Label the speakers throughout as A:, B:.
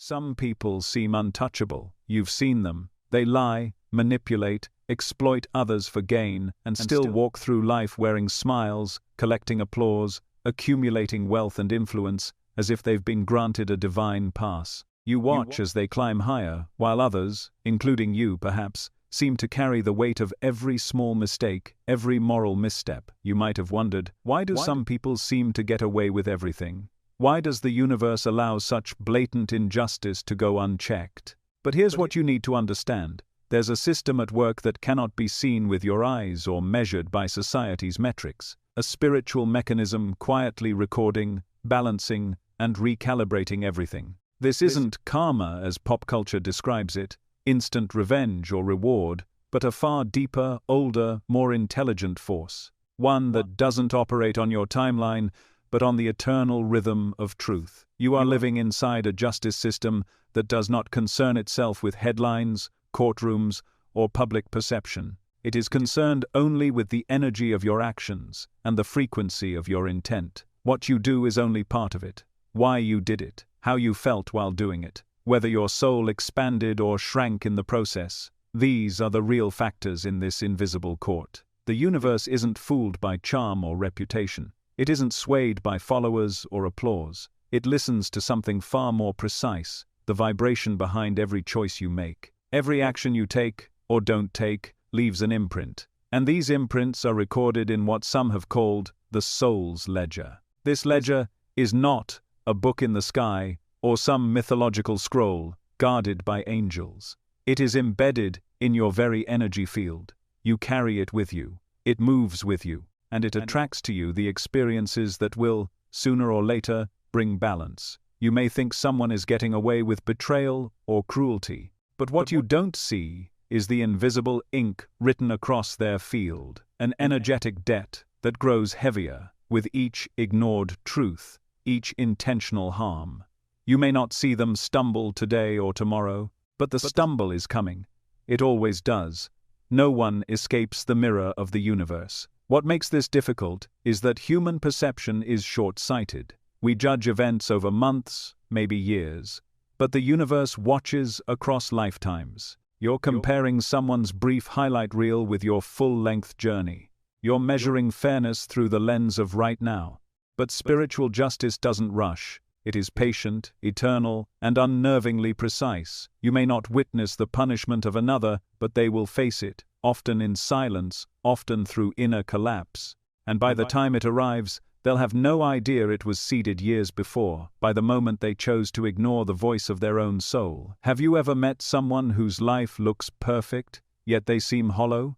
A: Some people seem untouchable. You've seen them. They lie, manipulate, exploit others for gain, and still walk through life wearing smiles, collecting applause, accumulating wealth and influence, as if they've been granted a divine pass. You watch as they climb higher, while others, including you perhaps, seem to carry the weight of every small mistake, every moral misstep. You might have wondered, why do some people seem to get away with everything? Why does the universe allow such blatant injustice to go unchecked? But here's what you need to understand. There's a system at work that cannot be seen with your eyes or measured by society's metrics. A spiritual mechanism quietly recording, balancing, and recalibrating everything. This isn't karma as pop culture describes it, instant revenge or reward, but a far deeper, older, more intelligent force. One that doesn't operate on your timeline, but on the eternal rhythm of truth. You are living inside a justice system that does not concern itself with headlines, courtrooms, or public perception. It is concerned only with the energy of your actions and the frequency of your intent. What you do is only part of it. Why you did it, how you felt while doing it, whether your soul expanded or shrank in the process. These are the real factors in this invisible court. The universe isn't fooled by charm or reputation. It isn't swayed by followers or applause. It listens to something far more precise, the vibration behind every choice you make. Every action you take, or don't take, leaves an imprint. And these imprints are recorded in what some have called the soul's ledger. This ledger is not a book in the sky or some mythological scroll guarded by angels. It is embedded in your very energy field. You carry it with you. It moves with you. And it attracts to you the experiences that will, sooner or later, bring balance. You may think someone is getting away with betrayal or cruelty, but what you don't see is the invisible ink written across their field, an energetic debt that grows heavier with each ignored truth, each intentional harm. You may not see them stumble today or tomorrow, but the stumble is coming. It always does. No one escapes the mirror of the universe. What makes this difficult is that human perception is short-sighted. We judge events over months, maybe years, but the universe watches across lifetimes. You're comparing someone's brief highlight reel with your full-length journey. You're measuring fairness through the lens of right now. But spiritual justice doesn't rush. It is patient, eternal, and unnervingly precise. You may not witness the punishment of another, but they will face it, often in silence, often through inner collapse. And by the time it arrives, they'll have no idea it was seeded years before, by the moment they chose to ignore the voice of their own soul. Have you ever met someone whose life looks perfect, yet they seem hollow?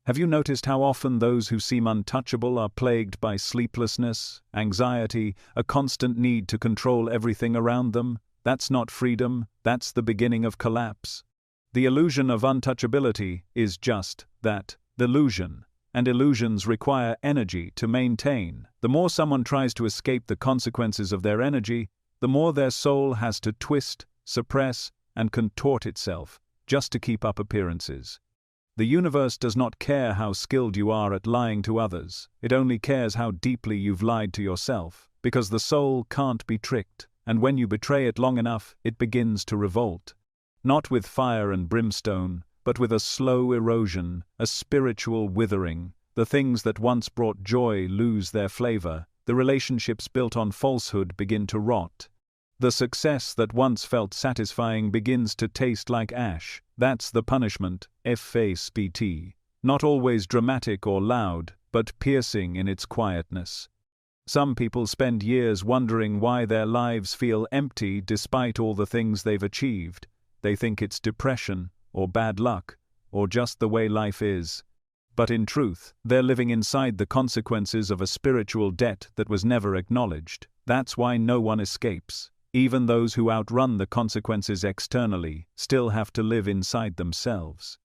A: Have you noticed how often those who seem untouchable are plagued by sleeplessness, anxiety, a constant need to control everything around them? That's not freedom, that's the beginning of collapse. The illusion of untouchability is just that, delusion, and illusions require energy to maintain. The more someone tries to escape the consequences of their energy, the more their soul has to twist, suppress, and contort itself, just to keep up appearances. The universe does not care how skilled you are at lying to others. It only cares how deeply you've lied to yourself, because the soul can't be tricked, and when you betray it long enough, it begins to revolt. Not with fire and brimstone, but with a slow erosion, a spiritual withering. The things that once brought joy lose their flavor. The relationships built on falsehood begin to rot. The success that once felt satisfying begins to taste like ash. That's the punishment, FASBT. Not always dramatic or loud, but piercing in its quietness. Some people spend years wondering why their lives feel empty despite all the things they've achieved. They think it's depression, or bad luck, or just the way life is. But in truth, they're living inside the consequences of a spiritual debt that was never acknowledged. That's why no one escapes. Even those who outrun the consequences externally still have to live inside themselves.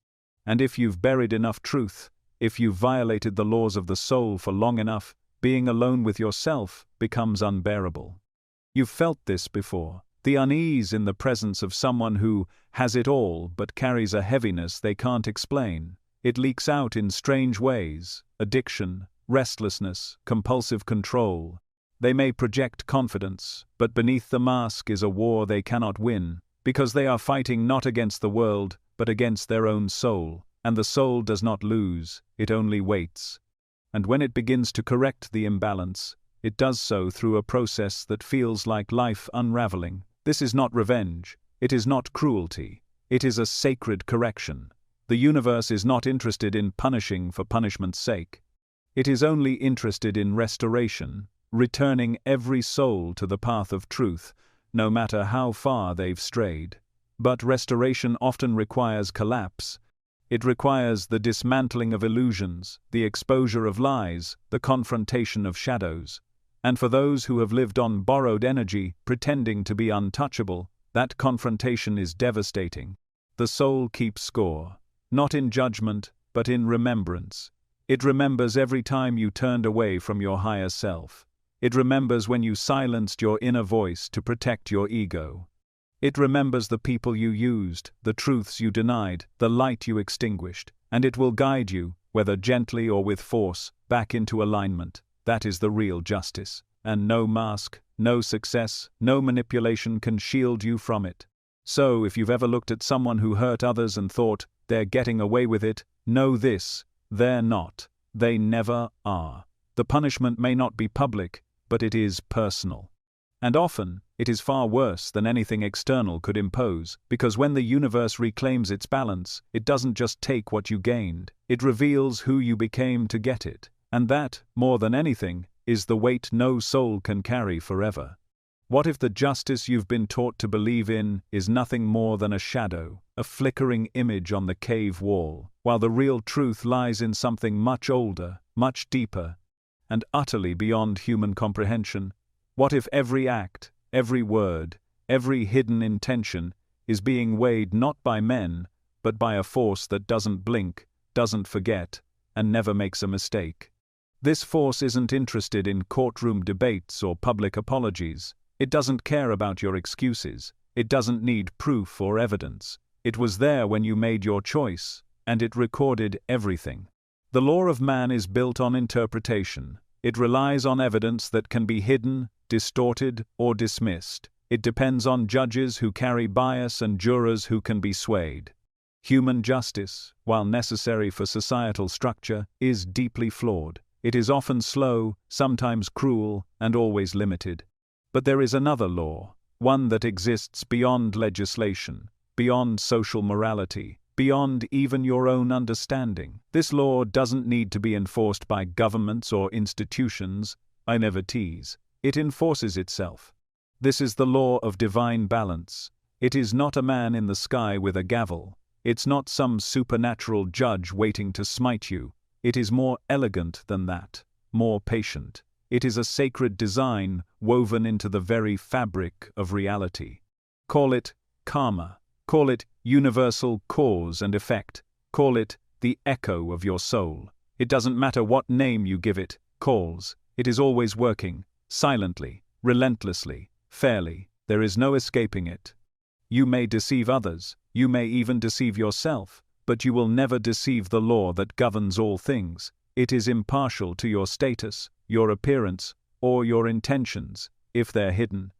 A: And if you've buried enough truth, if you've violated the laws of the soul for long enough, being alone with yourself becomes unbearable. You've felt this before. The unease in the presence of someone who has it all but carries a heaviness they can't explain. It leaks out in strange ways: addiction, restlessness, compulsive control. They may project confidence, but beneath the mask is a war they cannot win, because they are fighting not against the world, but against their own soul, and the soul does not lose, it only waits. And when it begins to correct the imbalance, it does so through a process that feels like life unraveling. This is not revenge, it is not cruelty, it is a sacred correction. The universe is not interested in punishing for punishment's sake. It is only interested in restoration, returning every soul to the path of truth, no matter how far they've strayed. But restoration often requires collapse. It requires the dismantling of illusions, the exposure of lies, the confrontation of shadows. And for those who have lived on borrowed energy, pretending to be untouchable, that confrontation is devastating. The soul keeps score, not in judgment, but in remembrance. It remembers every time you turned away from your higher self. It remembers when you silenced your inner voice to protect your ego. It remembers the people you used, the truths you denied, the light you extinguished, and it will guide you, whether gently or with force, back into alignment. That is the real justice. And no mask, no success, no manipulation can shield you from it. So, if you've ever looked at someone who hurt others and thought, they're getting away with it, know this: they're not. They never are. The punishment may not be public, but it is personal. And often, it is far worse than anything external could impose, because when the universe reclaims its balance, it doesn't just take what you gained, it reveals who you became to get it. And that, more than anything, is the weight no soul can carry forever. What if the justice you've been taught to believe in is nothing more than a shadow, a flickering image on the cave wall, while the real truth lies in something much older, much deeper, and utterly beyond human comprehension? What if every act, every word, every hidden intention is being weighed not by men, but by a force that doesn't blink, doesn't forget, and never makes a mistake? This force isn't interested in courtroom debates or public apologies. It doesn't care about your excuses. It doesn't need proof or evidence. It was there when you made your choice, and it recorded everything. The law of man is built on interpretation. It relies on evidence that can be hidden, distorted, or dismissed. It depends on judges who carry bias and jurors who can be swayed. Human justice, while necessary for societal structure, is deeply flawed. It is often slow, sometimes cruel, and always limited. But there is another law, one that exists beyond legislation, beyond social morality, beyond even your own understanding. This law doesn't need to be enforced by governments or institutions. I never tease. It enforces itself. This is the law of divine balance. It is not a man in the sky with a gavel. It's not some supernatural judge waiting to smite you. It is more elegant than that, more patient. It is a sacred design woven into the very fabric of reality. Call it karma. Call it universal cause and effect. Call it the echo of your soul. It doesn't matter what name you give it, calls. It is always working, silently, relentlessly, fairly. There is no escaping it. You may deceive others, you may even deceive yourself, but you will never deceive the law that governs all things. It is impartial to your status, your appearance, or your intentions, if they're hidden.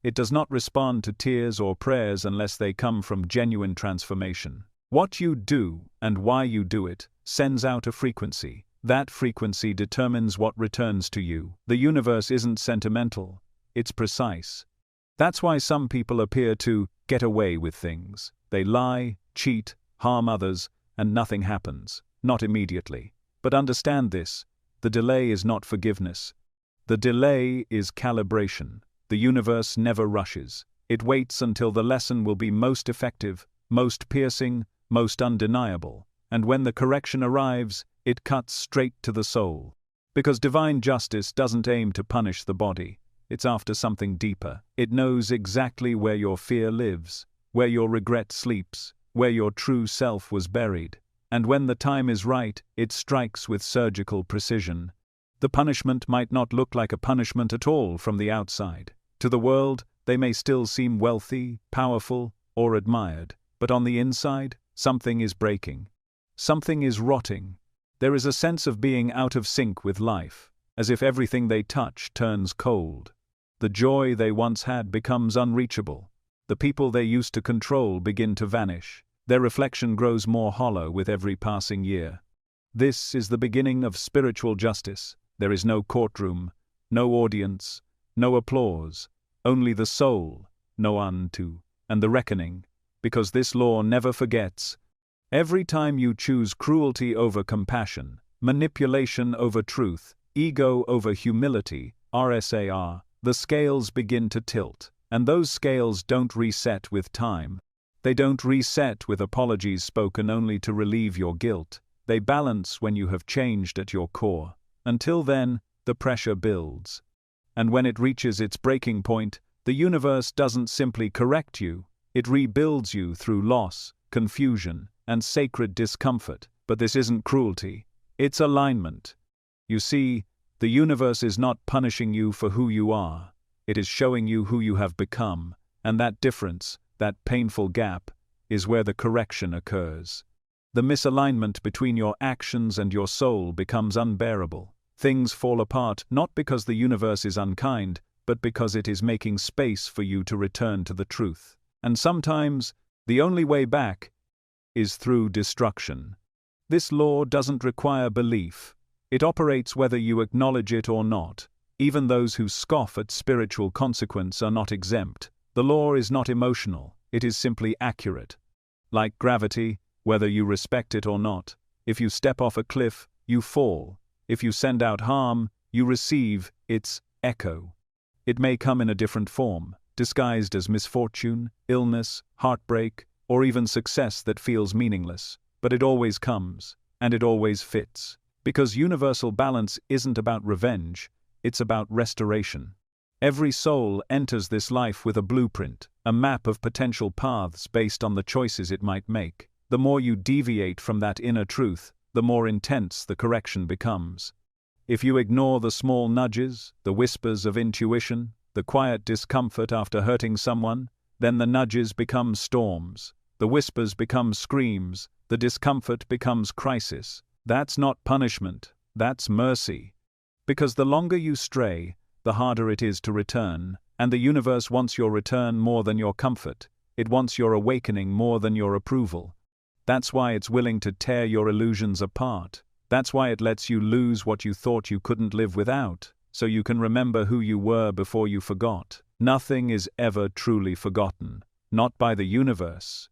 A: It does not respond to tears or prayers unless they come from genuine transformation. What you do, and why you do it, sends out a frequency. That frequency determines what returns to you. The universe isn't sentimental, it's precise. That's why some people appear to get away with things. They lie, cheat, harm others, and nothing happens, not immediately. But understand this, the delay is not forgiveness. The delay is calibration. The universe never rushes. It waits until the lesson will be most effective, most piercing, most undeniable. And when the correction arrives, it cuts straight to the soul. Because divine justice doesn't aim to punish the body. It's after something deeper. It knows exactly where your fear lives, where your regret sleeps, where your true self was buried. And when the time is right, it strikes with surgical precision. The punishment might not look like a punishment at all from the outside. To the world, they may still seem wealthy, powerful, or admired. But on the inside, something is breaking. Something is rotting. There is a sense of being out of sync with life, as if everything they touch turns cold. The joy they once had becomes unreachable. The people they used to control begin to vanish. Their reflection grows more hollow with every passing year. This is the beginning of spiritual justice. There is no courtroom, no audience, no applause, only the soul, no unto, and the reckoning, because this law never forgets. Every time you choose cruelty over compassion, manipulation over truth, ego over humility, RSAR, the scales begin to tilt, and those scales don't reset with time. They don't reset with apologies spoken only to relieve your guilt. They balance when you have changed at your core. Until then, the pressure builds. And when it reaches its breaking point, the universe doesn't simply correct you, it rebuilds you through loss, confusion, and sacred discomfort. But this isn't cruelty, it's alignment. You see, the universe is not punishing you for who you are, it is showing you who you have become, and that difference, that painful gap, is where the correction occurs. The misalignment between your actions and your soul becomes unbearable. Things fall apart not because the universe is unkind, but because it is making space for you to return to the truth. And sometimes, the only way back is through destruction. This law doesn't require belief. It operates whether you acknowledge it or not. Even those who scoff at spiritual consequence are not exempt. The law is not emotional, it is simply accurate. Like gravity, whether you respect it or not, if you step off a cliff, you fall. If you send out harm, you receive its echo. It may come in a different form, disguised as misfortune, illness, heartbreak, or even success that feels meaningless, but it always comes, and it always fits. Because universal balance isn't about revenge, it's about restoration. Every soul enters this life with a blueprint, a map of potential paths based on the choices it might make. The more you deviate from that inner truth, the more intense the correction becomes. If you ignore the small nudges, the whispers of intuition, the quiet discomfort after hurting someone, then the nudges become storms, the whispers become screams, the discomfort becomes crisis. That's not punishment, that's mercy. Because the longer you stray, the harder it is to return, and the universe wants your return more than your comfort. It wants your awakening more than your approval. That's why it's willing to tear your illusions apart. That's why it lets you lose what you thought you couldn't live without, so you can remember who you were before you forgot. Nothing is ever truly forgotten, not by the universe.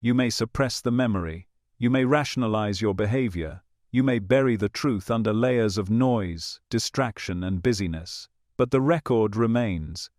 A: You may suppress the memory, you may rationalize your behavior, you may bury the truth under layers of noise, distraction, and busyness, but the record remains.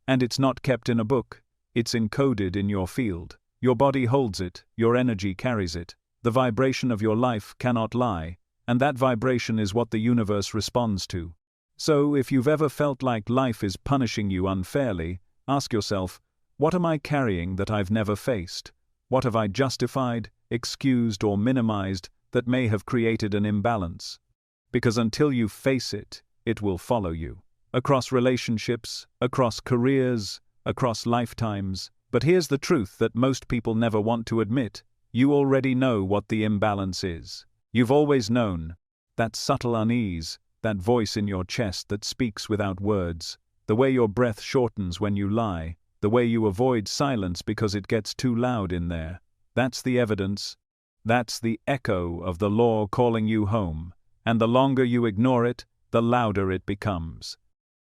A: And it's not kept in a book, it's encoded in your field. Your body holds it, your energy carries it. The vibration of your life cannot lie, and that vibration is what the universe responds to. So, if you've ever felt like life is punishing you unfairly, ask yourself, what am I carrying that I've never faced? What have I justified, excused, or minimized that may have created an imbalance? Because until you face it, it will follow you. Across relationships, across careers, across lifetimes. But here's the truth that most people never want to admit. You already know what the imbalance is. You've always known. That subtle unease, that voice in your chest that speaks without words, the way your breath shortens when you lie, the way you avoid silence because it gets too loud in there. That's the evidence. That's the echo of the law calling you home. And the longer you ignore it, the louder it becomes.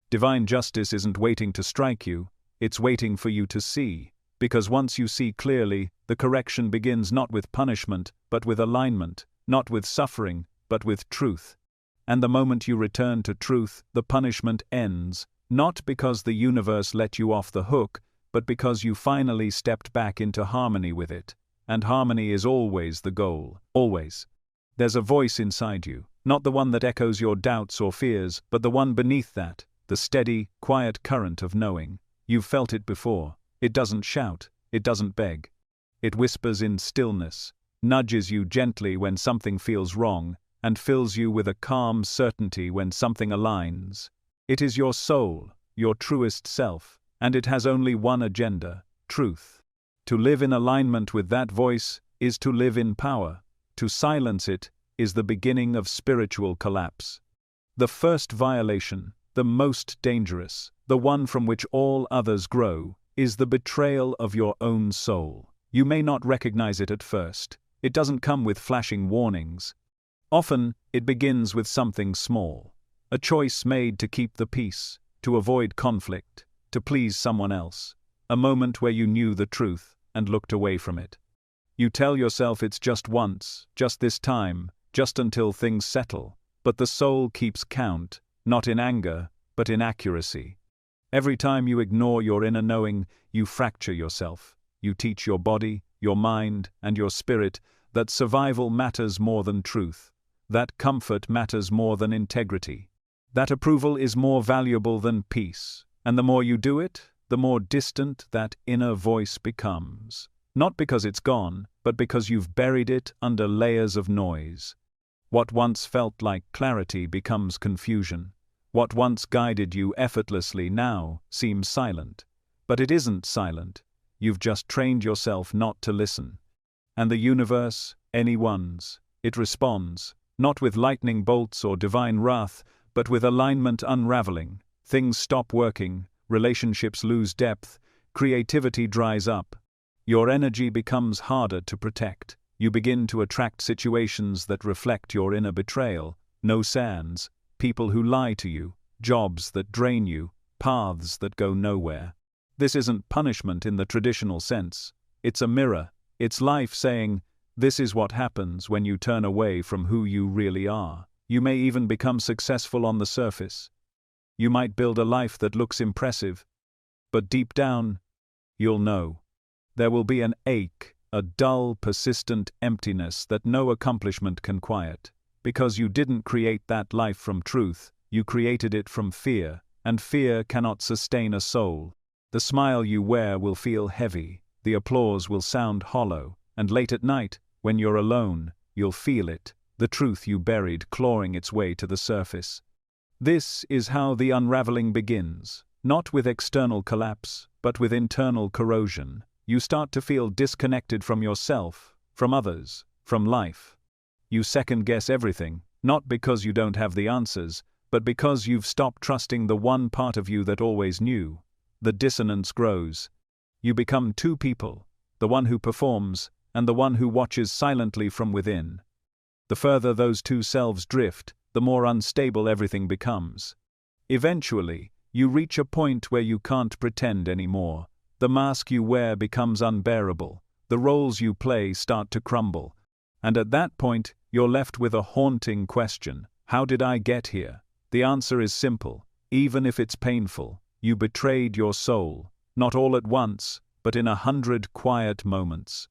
A: Divine justice isn't waiting to strike you, it's waiting for you to see. Because once you see clearly, the correction begins not with punishment, but with alignment, not with suffering, but with truth. And the moment you return to truth, the punishment ends, not because the universe let you off the hook, but because you finally stepped back into harmony with it. And harmony is always the goal, always. There's a voice inside you, not the one that echoes your doubts or fears, but the one beneath that, the steady, quiet current of knowing. You've felt it before. It doesn't shout, it doesn't beg. It whispers in stillness, nudges you gently when something feels wrong, and fills you with a calm certainty when something aligns. It is your soul, your truest self, and it has only one agenda: truth. To live in alignment with that voice is to live in power. To silence it is the beginning of spiritual collapse. The first violation, the most dangerous, the one from which all others grow, is the betrayal of your own soul. You may not recognize it at first. It doesn't come with flashing warnings. Often, it begins with something small. A choice made to keep the peace, to avoid conflict, to please someone else. A moment where you knew the truth and looked away from it. You tell yourself it's just once, just this time, just until things settle. But the soul keeps count, not in anger, but in accuracy. Every time you ignore your inner knowing, you fracture yourself. You teach your body, your mind, and your spirit that survival matters more than truth, that comfort matters more than integrity, that approval is more valuable than peace. And the more you do it, the more distant that inner voice becomes. Not because it's gone, but because you've buried it under layers of noise. What once felt like clarity becomes confusion. What once guided you effortlessly now seems silent. But it isn't silent. You've just trained yourself not to listen. And the universe, anyone's, it responds, not with lightning bolts or divine wrath, but with alignment unraveling. Things stop working, relationships lose depth, creativity dries up. Your energy becomes harder to protect. You begin to attract situations that reflect your inner betrayal. No sands, people who lie to you, jobs that drain you, paths that go nowhere. This isn't punishment in the traditional sense. It's a mirror. It's life saying, this is what happens when you turn away from who you really are. You may even become successful on the surface. You might build a life that looks impressive. But deep down, you'll know. There will be an ache, a dull, persistent emptiness that no accomplishment can quiet. Because you didn't create that life from truth, you created it from fear, and fear cannot sustain a soul. The smile you wear will feel heavy, the applause will sound hollow, and late at night, when you're alone, you'll feel it, the truth you buried clawing its way to the surface. This is how the unraveling begins, not with external collapse, but with internal corrosion. You start to feel disconnected from yourself, from others, from life. You second-guess everything, not because you don't have the answers, but because you've stopped trusting the one part of you that always knew. The dissonance grows. You become two people, the one who performs, and the one who watches silently from within. The further those two selves drift, the more unstable everything becomes. Eventually, you reach a point where you can't pretend anymore. The mask you wear becomes unbearable, the roles you play start to crumble. And at that point, you're left with a haunting question. How did I get here? The answer is simple. Even if it's painful, you betrayed your soul, not all at once, but in 100 quiet moments.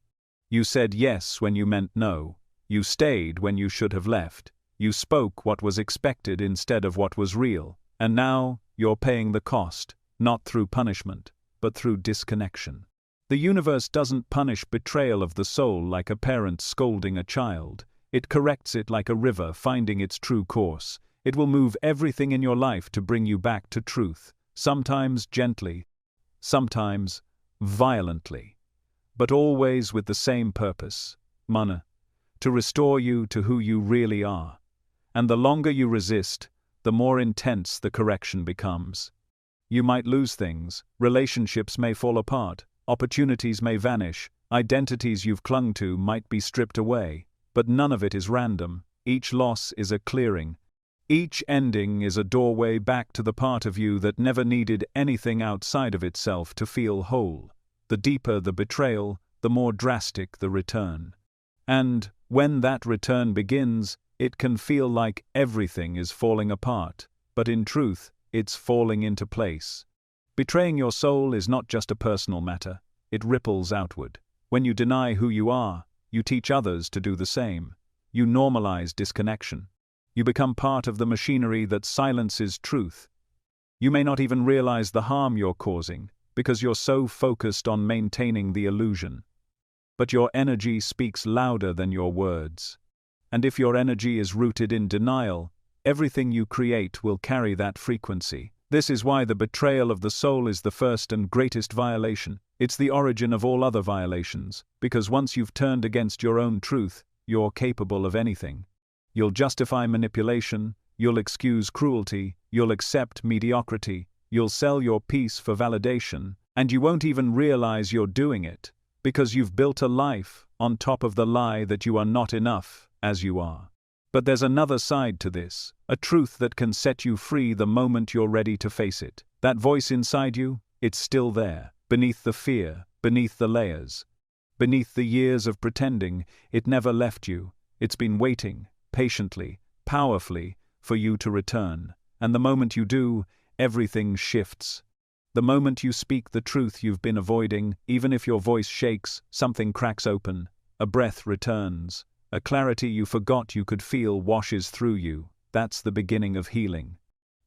A: You said yes when you meant no. You stayed when you should have left. You spoke what was expected instead of what was real. And now, you're paying the cost, not through punishment, but through disconnection. The universe doesn't punish betrayal of the soul like a parent scolding a child. It corrects it like a river finding its true course. It will move everything in your life to bring you back to truth, sometimes gently, sometimes violently, but always with the same purpose, mana, to restore you to who you really are. And the longer you resist, the more intense the correction becomes. You might lose things, relationships may fall apart, opportunities may vanish, identities you've clung to might be stripped away, but none of it is random. Each loss is a clearing. Each ending is a doorway back to the part of you that never needed anything outside of itself to feel whole. The deeper the betrayal, the more drastic the return. And when that return begins, it can feel like everything is falling apart, but in truth, it's falling into place. Betraying your soul is not just a personal matter, it ripples outward. When you deny who you are, you teach others to do the same. You normalize disconnection. You become part of the machinery that silences truth. You may not even realize the harm you're causing, because you're so focused on maintaining the illusion. But your energy speaks louder than your words. And if your energy is rooted in denial, everything you create will carry that frequency. This is why the betrayal of the soul is the first and greatest violation. It's the origin of all other violations, because once you've turned against your own truth, you're capable of anything. You'll justify manipulation, you'll excuse cruelty, you'll accept mediocrity, you'll sell your peace for validation, And you won't even realize you're doing it, because you've built a life on top of the lie that you are not enough as you are. But there's another side to this, a truth that can set you free the moment you're ready to face it. That voice inside you, it's still there, beneath the fear, beneath the layers. Beneath the years of pretending, it never left you. It's been waiting, patiently, powerfully, for you to return. And the moment you do, everything shifts. The moment you speak the truth you've been avoiding, even if your voice shakes, something cracks open, a breath returns, a clarity you forgot you could feel washes through you. That's the beginning of healing.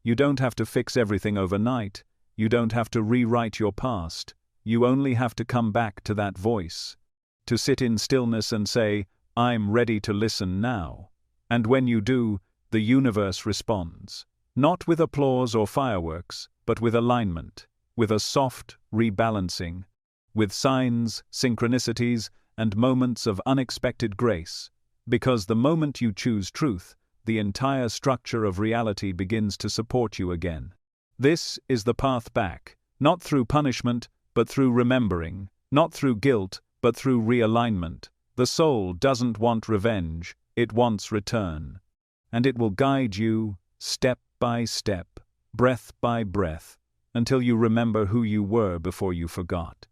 A: You don't have to fix everything overnight. You don't have to rewrite your past. You only have to come back to that voice. To sit in stillness and say, I'm ready to listen now. And when you do, the universe responds. Not with applause or fireworks, but with alignment, with a soft rebalancing, with signs, synchronicities, and moments of unexpected grace. Because the moment you choose truth, the entire structure of reality begins to support you again. This is the path back, not through punishment, but through remembering, not through guilt, but through realignment. The soul doesn't want revenge, it wants return. And it will guide you, step by step, breath by breath, until you remember who you were before you forgot.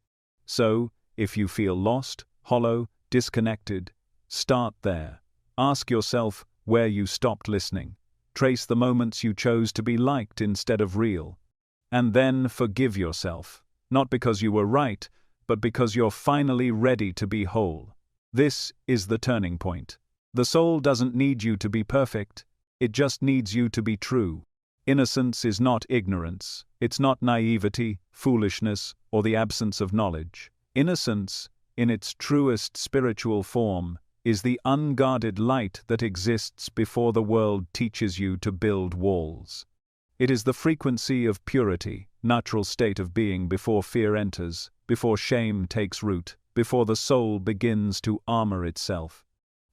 A: So, if you feel lost, hollow, disconnected, start there. Ask yourself where you stopped listening. Trace the moments you chose to be liked instead of real. And then forgive yourself, not because you were right, but because you're finally ready to be whole. This is the turning point. The soul doesn't need you to be perfect, it just needs you to be true. Innocence is not ignorance, it's not naivety, foolishness, or the absence of knowledge. Innocence, in its truest spiritual form, is the unguarded light that exists before the world teaches you to build walls. It is the frequency of purity, natural state of being before fear enters, before shame takes root, before the soul begins to armor itself.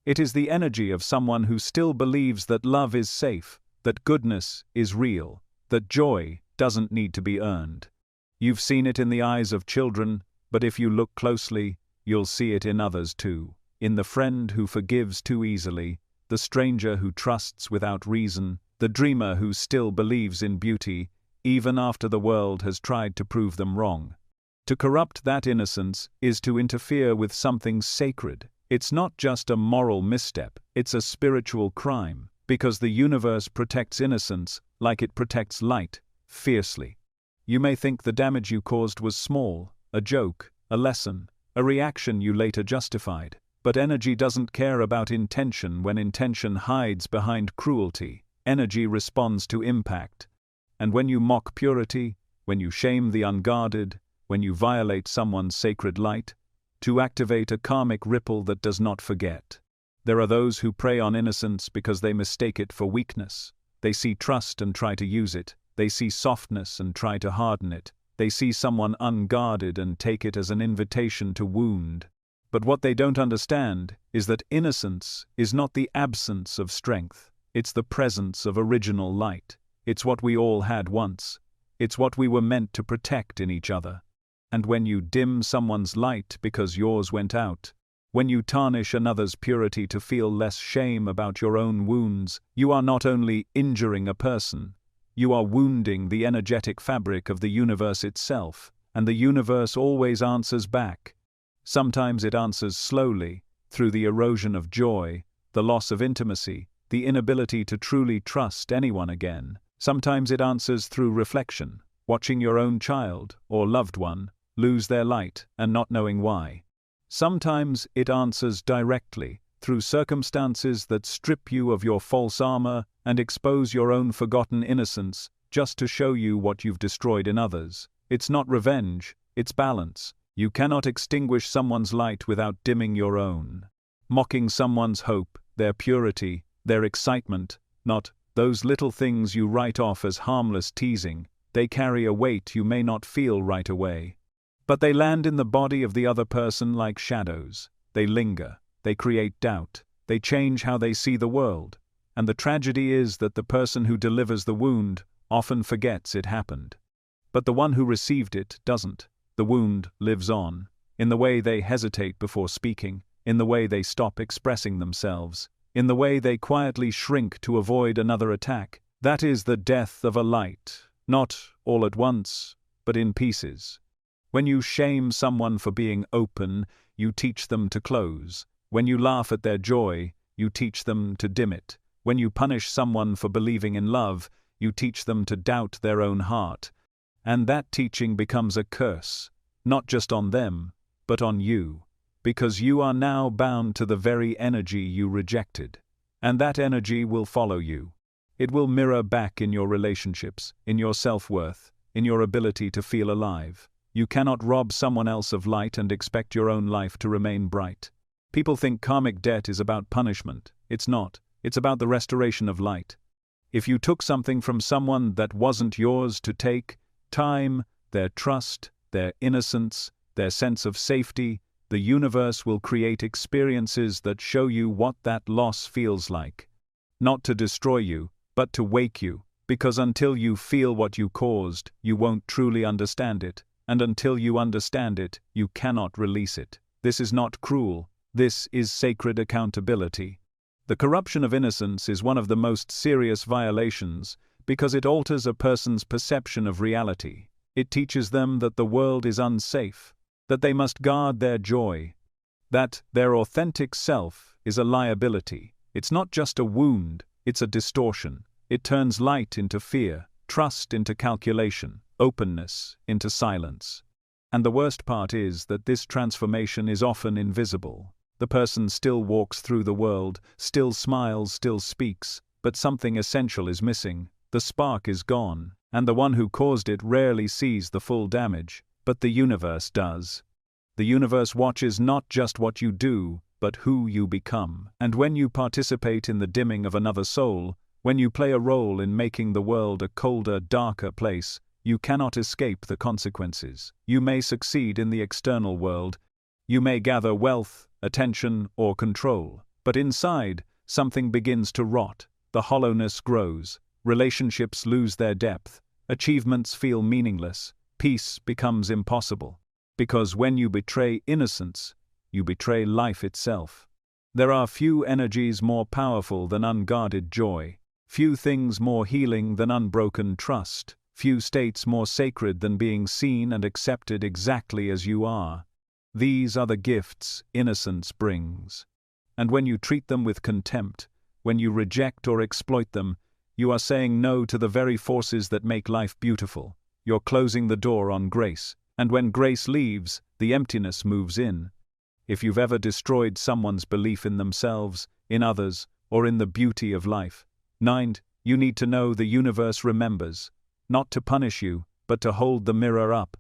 A: It is the energy of someone who still believes that love is safe, that goodness is real, that joy doesn't need to be earned. You've seen it in the eyes of children, but if you look closely, you'll see it in others too. In the friend who forgives too easily, the stranger who trusts without reason, the dreamer who still believes in beauty, even after the world has tried to prove them wrong. To corrupt that innocence is to interfere with something sacred. It's not just a moral misstep, it's a spiritual crime, because the universe protects innocence like it protects light, fiercely. You may think the damage you caused was small, a joke, a lesson, a reaction you later justified. But energy doesn't care about intention when intention hides behind cruelty. Energy responds to impact. And when you mock purity, when you shame the unguarded, when you violate someone's sacred light, to activate a karmic ripple that does not forget. There are those who prey on innocence because they mistake it for weakness. They see trust and try to use it. They see softness and try to harden it. They see someone unguarded and take it as an invitation to wound. But what they don't understand is that innocence is not the absence of strength. It's the presence of original light. It's what we all had once. It's what we were meant to protect in each other. And when you dim someone's light because yours went out, when you tarnish another's purity to feel less shame about your own wounds, you are not only injuring a person, you are wounding the energetic fabric of the universe itself, and the universe always answers back. Sometimes it answers slowly, through the erosion of joy, the loss of intimacy, the inability to truly trust anyone again. Sometimes it answers through reflection, watching your own child or loved one lose their light and not knowing why. Sometimes it answers directly, through circumstances that strip you of your false armor and expose your own forgotten innocence, just to show you what you've destroyed in others. It's not revenge, it's balance. You cannot extinguish someone's light without dimming your own. Mocking someone's hope, their purity, their excitement, not those little things you write off as harmless teasing, they carry a weight you may not feel right away. But they land in the body of the other person like shadows. They linger, they create doubt, they change how they see the world. And the tragedy is that the person who delivers the wound often forgets it happened. But the one who received it doesn't. the wound lives on, in the way they hesitate before speaking, in the way they stop expressing themselves, in the way they quietly shrink to avoid another attack. That is the death of a light, not all at once, but in pieces. When you shame someone for being open, you teach them to close. When you laugh at their joy, you teach them to dim it. When you punish someone for believing in love, you teach them to doubt their own heart. And that teaching becomes a curse, not just on them, but on you, because you are now bound to the very energy you rejected. And that energy will follow you. It will mirror back in your relationships, in your self-worth, in your ability to feel alive. You cannot rob someone else of light and expect your own life to remain bright. People think karmic debt is about punishment. It's not. It's about the restoration of light. If you took something from someone that wasn't yours to take, time, their trust, their innocence, their sense of safety, the universe will create experiences that show you what that loss feels like. Not to destroy you, but to wake you, because until you feel what you caused, you won't truly understand it, and until you understand it, you cannot release it. This is not cruel. This is sacred accountability. The corruption of innocence is one of the most serious violations because it alters a person's perception of reality. It teaches them that the world is unsafe, that they must guard their joy, that their authentic self is a liability. It's not just a wound, it's a distortion. It turns light into fear, trust into calculation, openness into silence. And the worst part is that this transformation is often invisible. The person still walks through the world, still smiles, still speaks, but something essential is missing. The spark is gone, and the one who caused it rarely sees the full damage, but the universe does. The universe watches not just what you do, but who you become. And when you participate in the dimming of another soul, when you play a role in making the world a colder, darker place, you cannot escape the consequences. You may succeed in the external world, you may gather wealth, attention, or control, but inside, something begins to rot, the hollowness grows, relationships lose their depth, achievements feel meaningless, peace becomes impossible. Because when you betray innocence, you betray life itself. There are few energies more powerful than unguarded joy, few things more healing than unbroken trust, few states more sacred than being seen and accepted exactly as you are. These are the gifts innocence brings. And when you treat them with contempt, when you reject or exploit them, you are saying no to the very forces that make life beautiful. You're closing the door on grace, and when grace leaves, the emptiness moves in. If you've ever destroyed someone's belief in themselves, in others, or in the beauty of life, you need to know the universe remembers, not to punish you, but to hold the mirror up,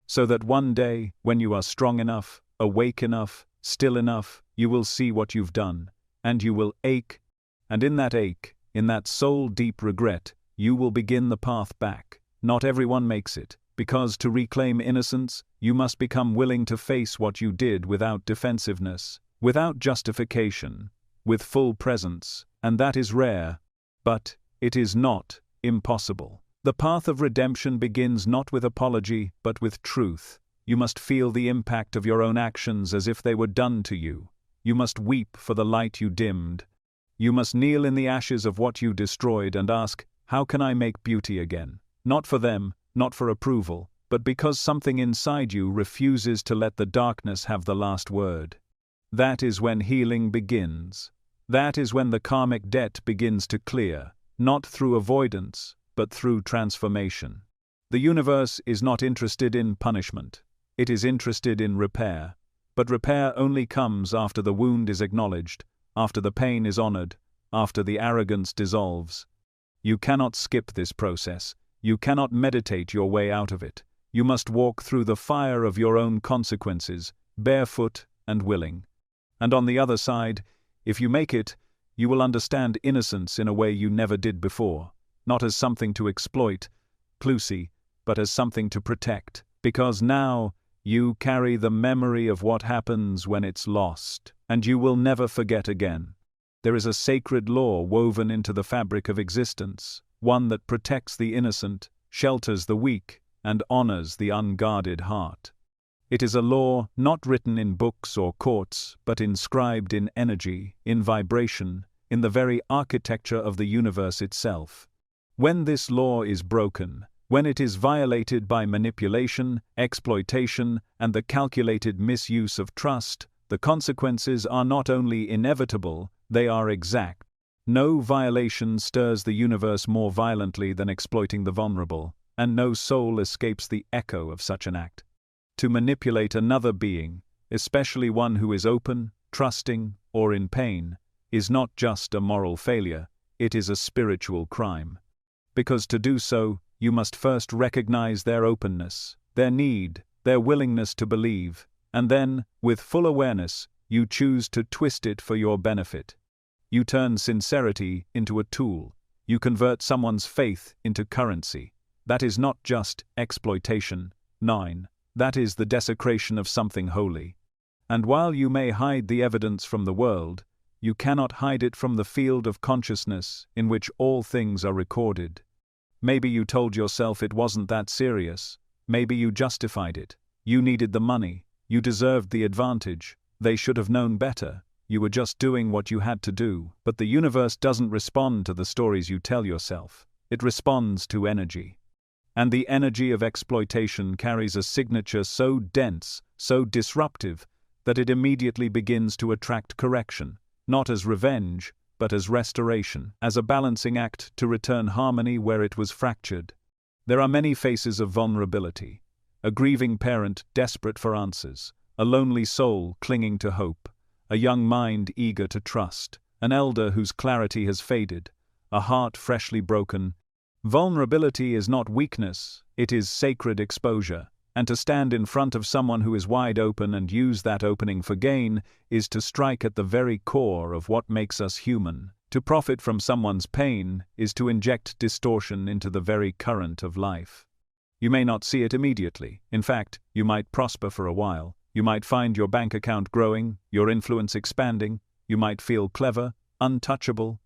A: so that one day, when you are strong enough, awake enough, still enough, you will see what you've done, and you will ache, and in that ache, in that soul-deep regret, you will begin the path back. Not everyone makes it, because to reclaim innocence, you must become willing to face what you did without defensiveness, without justification, with full presence, and that is rare, but it is not impossible. The path of redemption begins not with apology, but with truth. You must feel the impact of your own actions as if they were done to you. You must weep for the light you dimmed. You must kneel in the ashes of what you destroyed and ask, how can I make beauty again? Not for them, not for approval, but because something inside you refuses to let the darkness have the last word. That is when healing begins. That is when the karmic debt begins to clear, not through avoidance, but through transformation. The universe is not interested in punishment. It is interested in repair. But repair only comes after the wound is acknowledged, after the pain is honored, after the arrogance dissolves. You cannot skip this process. You cannot meditate your way out of it. You must walk through the fire of your own consequences, barefoot and willing. And on the other side, if you make it, you will understand innocence in a way you never did before, not as something to exploit, but as something to protect, because now you carry the memory of what happens when it's lost, and you will never forget again. There is a sacred law woven into the fabric of existence, one that protects the innocent, shelters the weak, and honors the unguarded heart. It is a law not written in books or courts, but inscribed in energy, in vibration, in the very architecture of the universe itself. When this law is broken, when it is violated by manipulation, exploitation, and the calculated misuse of trust, the consequences are not only inevitable, they are exact. No violation stirs the universe more violently than exploiting the vulnerable, and no soul escapes the echo of such an act. To manipulate another being, especially one who is open, trusting, or in pain, is not just a moral failure, it is a spiritual crime. Because to do so, you must first recognize their openness, their need, their willingness to believe, and then, with full awareness, you choose to twist it for your benefit. You turn sincerity into a tool. You convert someone's faith into currency. That is not just exploitation. 9. That is the desecration of something holy. And while you may hide the evidence from the world, you cannot hide it from the field of consciousness in which all things are recorded. Maybe you told yourself it wasn't that serious. Maybe you justified it. You needed the money. You deserved the advantage. They should have known better. You were just doing what you had to do. But the universe doesn't respond to the stories you tell yourself. It responds to energy. And the energy of exploitation carries a signature so dense, so disruptive, that it immediately begins to attract correction, not as revenge, but as restoration, as a balancing act to return harmony where it was fractured. There are many faces of vulnerability. A grieving parent desperate for answers, a lonely soul clinging to hope, a young mind eager to trust, an elder whose clarity has faded, a heart freshly broken. Vulnerability is not weakness, it is sacred exposure, and to stand in front of someone who is wide open and use that opening for gain is to strike at the very core of what makes us human. To profit from someone's pain is to inject distortion into the very current of life. You may not see it immediately. In fact, you might prosper for a while. You might find your bank account growing, your influence expanding, you might feel clever, untouchable.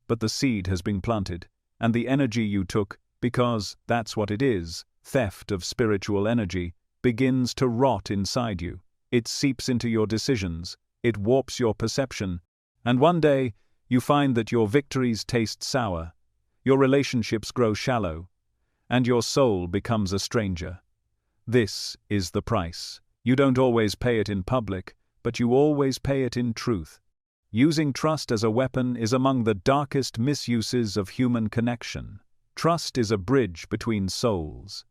A: But the seed has been planted. And the energy you took, because that's what it is, theft of spiritual energy, begins to rot inside you. It seeps into your decisions, it warps your perception, and one day, you find that your victories taste sour, your relationships grow shallow, and your soul becomes a stranger. This is the price. You don't always pay it in public, but you always pay it in truth. Using trust as a weapon is among the darkest misuses of human connection. Trust is a bridge between souls.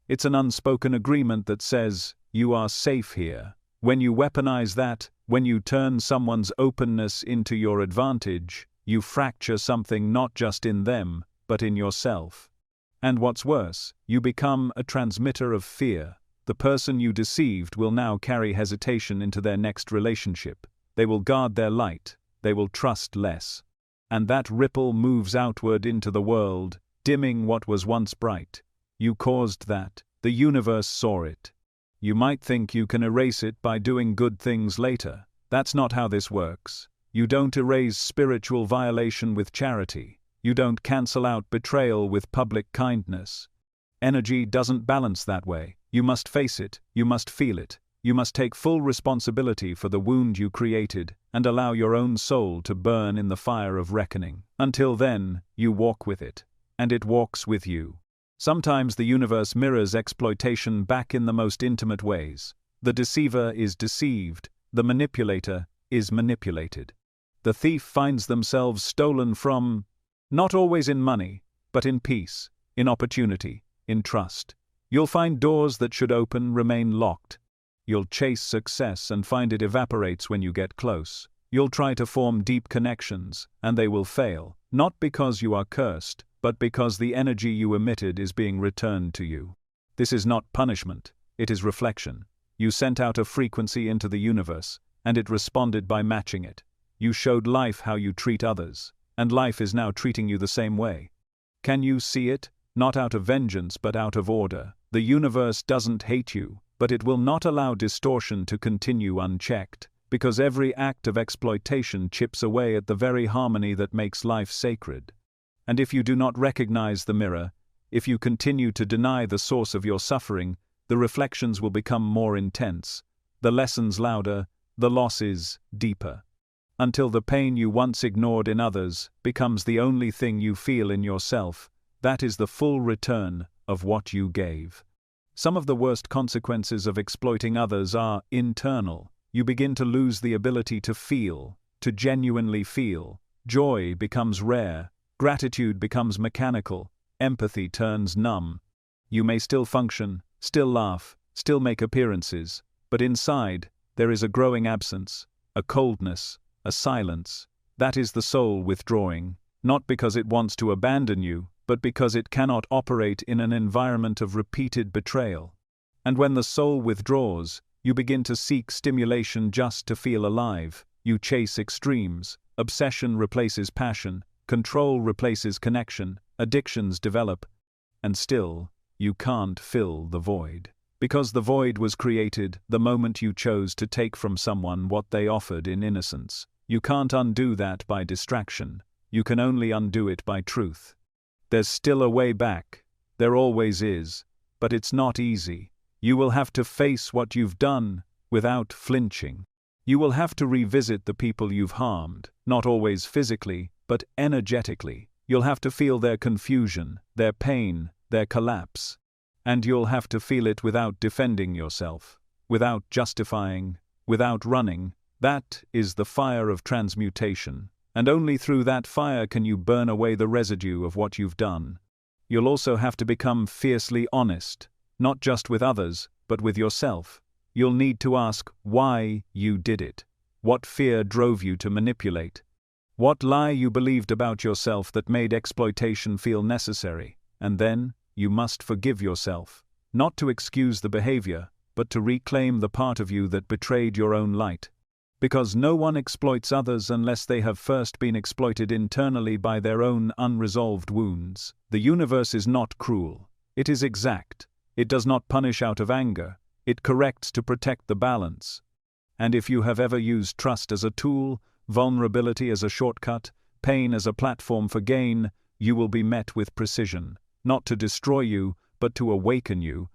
A: It's an unspoken agreement that says, you are safe here. When you weaponize that, when you turn someone's openness into your advantage, you fracture something not just in them, but in yourself. And what's worse, you become a transmitter of fear. The person you deceived will now carry hesitation into their next relationship. They will guard their light, they will trust less. And that ripple moves outward into the world, dimming what was once bright. You caused that. The universe saw it. You might think you can erase it by doing good things later. That's not how this works. You don't erase spiritual violation with charity. You don't cancel out betrayal with public kindness. Energy doesn't balance that way. You must face it, you must feel it. You must take full responsibility for the wound you created and allow your own soul to burn in the fire of reckoning. Until then, you walk with it, and it walks with you. Sometimes the universe mirrors exploitation back in the most intimate ways. The deceiver is deceived, the manipulator is manipulated. The thief finds themselves stolen from, not always in money, but in peace, in opportunity, in trust. You'll find doors that should open remain locked. You'll chase success and find it evaporates when you get close. You'll try to form deep connections, and they will fail, not because you are cursed, but because the energy you emitted is being returned to you. This is not punishment, it is reflection. You sent out a frequency into the universe, and it responded by matching it. You showed life how you treat others, and life is now treating you the same way. Can you see it? Not out of vengeance but out of order. The universe doesn't hate you, but it will not allow distortion to continue unchecked, because every act of exploitation chips away at the very harmony that makes life sacred. And if you do not recognize the mirror, if you continue to deny the source of your suffering, the reflections will become more intense, the lessons louder, the losses deeper. Until the pain you once ignored in others becomes the only thing you feel in yourself, that is the full return of what you gave. Some of the worst consequences of exploiting others are internal. You begin to lose the ability to feel, to genuinely feel. Joy becomes rare, gratitude becomes mechanical, empathy turns numb. You may still function, still laugh, still make appearances, but inside, there is a growing absence, a coldness, a silence. That is the soul withdrawing, not because it wants to abandon you, but because it cannot operate in an environment of repeated betrayal. And when the soul withdraws, you begin to seek stimulation just to feel alive. You chase extremes. Obsession replaces passion, control replaces connection, addictions develop, and still, you can't fill the void. Because the void was created the moment you chose to take from someone what they offered in innocence. You can't undo that by distraction. You can only undo it by truth. There's still a way back. There always is. But it's not easy. You will have to face what you've done without flinching. You will have to revisit the people you've harmed, not always physically, but energetically. You'll have to feel their confusion, their pain, their collapse. And you'll have to feel it without defending yourself, without justifying, without running. That is the fire of transmutation. And only through that fire can you burn away the residue of what you've done. You'll also have to become fiercely honest, not just with others, but with yourself. You'll need to ask why you did it. What fear drove you to manipulate? What lie you believed about yourself that made exploitation feel necessary? And then, you must forgive yourself. Not to excuse the behavior, but to reclaim the part of you that betrayed your own light. Because no one exploits others unless they have first been exploited internally by their own unresolved wounds. The universe is not cruel. It is exact. It does not punish out of anger. It corrects to protect the balance. And if you have ever used trust as a tool, vulnerability as a shortcut, pain as a platform for gain, you will be met with precision, not to destroy you, but to awaken you,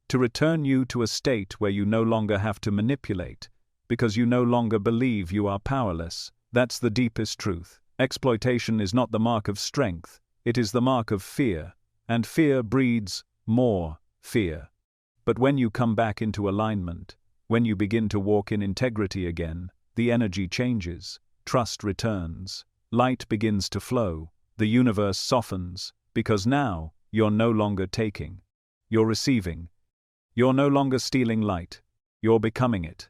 A: to return you to a state where you no longer have to manipulate, because you no longer believe you are powerless. That's the deepest truth. Exploitation is not the mark of strength, it is the mark of fear, and fear breeds more fear. But when you come back into alignment, when you begin to walk in integrity again, the energy changes, trust returns, light begins to flow, the universe softens, because now, you're no longer taking, you're receiving. You're no longer stealing light, you're becoming it.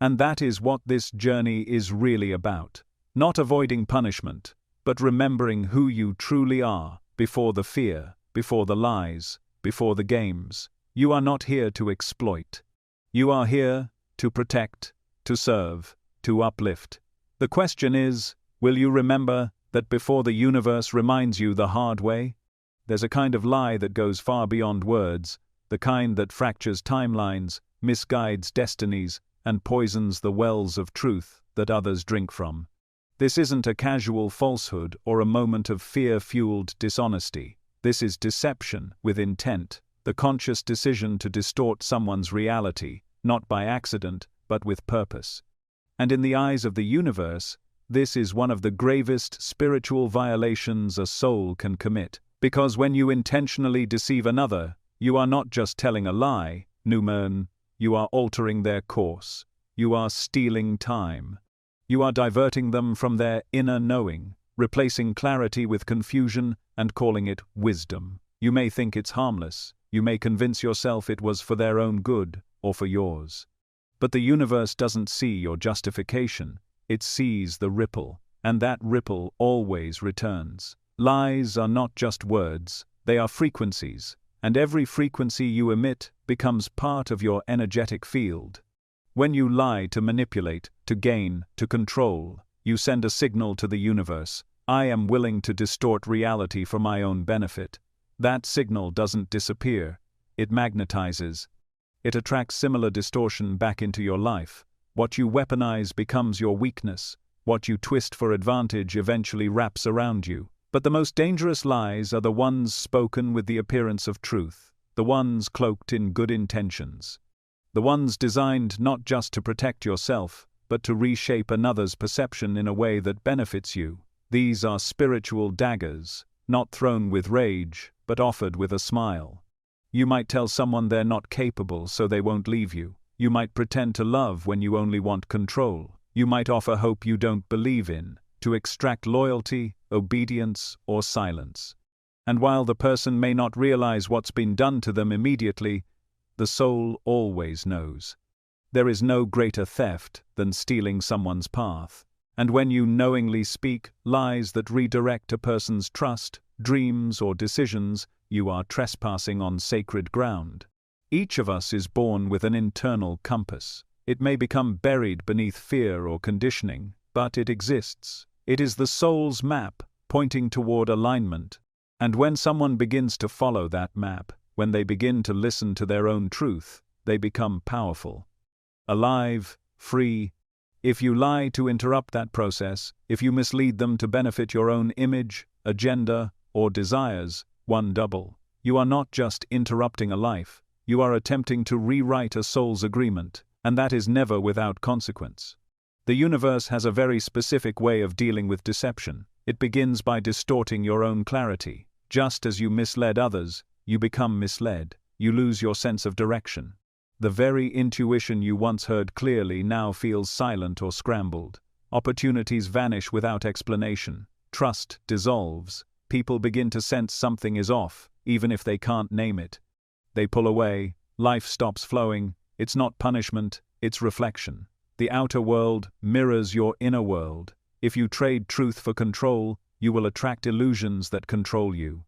A: And that is what this journey is really about. Not avoiding punishment, but remembering who you truly are, before the fear, before the lies, before the games. You are not here to exploit. You are here to protect, to serve, to uplift. The question is, will you remember that before the universe reminds you the hard way? There's a kind of lie that goes far beyond words, the kind that fractures timelines, misguides destinies, and poisons the wells of truth that others drink from. This isn't a casual falsehood or a moment of fear-fueled dishonesty. This is deception with intent, the conscious decision to distort someone's reality, not by accident, but with purpose. And in the eyes of the universe, this is one of the gravest spiritual violations a soul can commit. Because when you intentionally deceive another, you are not just telling a lie, Numen, you are altering their course. You are stealing time. You are diverting them from their inner knowing, replacing clarity with confusion and calling it wisdom. You may think it's harmless. You may convince yourself it was for their own good or for yours. But the universe doesn't see your justification. It sees the ripple, and that ripple always returns. Lies are not just words, they are frequencies, and every frequency you emit becomes part of your energetic field. When you lie to manipulate, to gain, to control, you send a signal to the universe. I am willing to distort reality for my own benefit. That signal doesn't disappear. It magnetizes. It attracts similar distortion back into your life. What you weaponize becomes your weakness. What you twist for advantage eventually wraps around you. But the most dangerous lies are the ones spoken with the appearance of truth. the ones cloaked in good intentions. The ones designed not just to protect yourself, but to reshape another's perception in a way that benefits you. These are spiritual daggers, not thrown with rage, but offered with a smile. You might tell someone they're not capable so they won't leave you. You might pretend to love when you only want control. You might offer hope you don't believe in, to extract loyalty, obedience, or silence. And while the person may not realize what's been done to them immediately, the soul always knows. There is no greater theft than stealing someone's path. And when you knowingly speak lies that redirect a person's trust, dreams, or decisions, you are trespassing on sacred ground. Each of us is born with an internal compass. It may become buried beneath fear or conditioning, but it exists. It is the soul's map, pointing toward alignment. And when someone begins to follow that map, when they begin to listen to their own truth, they become powerful. Alive, free. If you lie to interrupt that process, if you mislead them to benefit your own image, agenda, or desires, one double. You are not just interrupting a life, you are attempting to rewrite a soul's agreement, and that is never without consequence. The universe has a very specific way of dealing with deception. It begins by distorting your own clarity. Just as you misled others, you become misled. You lose your sense of direction. The very intuition you once heard clearly now feels silent or scrambled. Opportunities vanish without explanation. Trust dissolves. People begin to sense something is off, even if they can't name it. They pull away. Life stops flowing. It's not punishment, it's reflection. The outer world mirrors your inner world. If you trade truth for control, you will attract illusions that control you.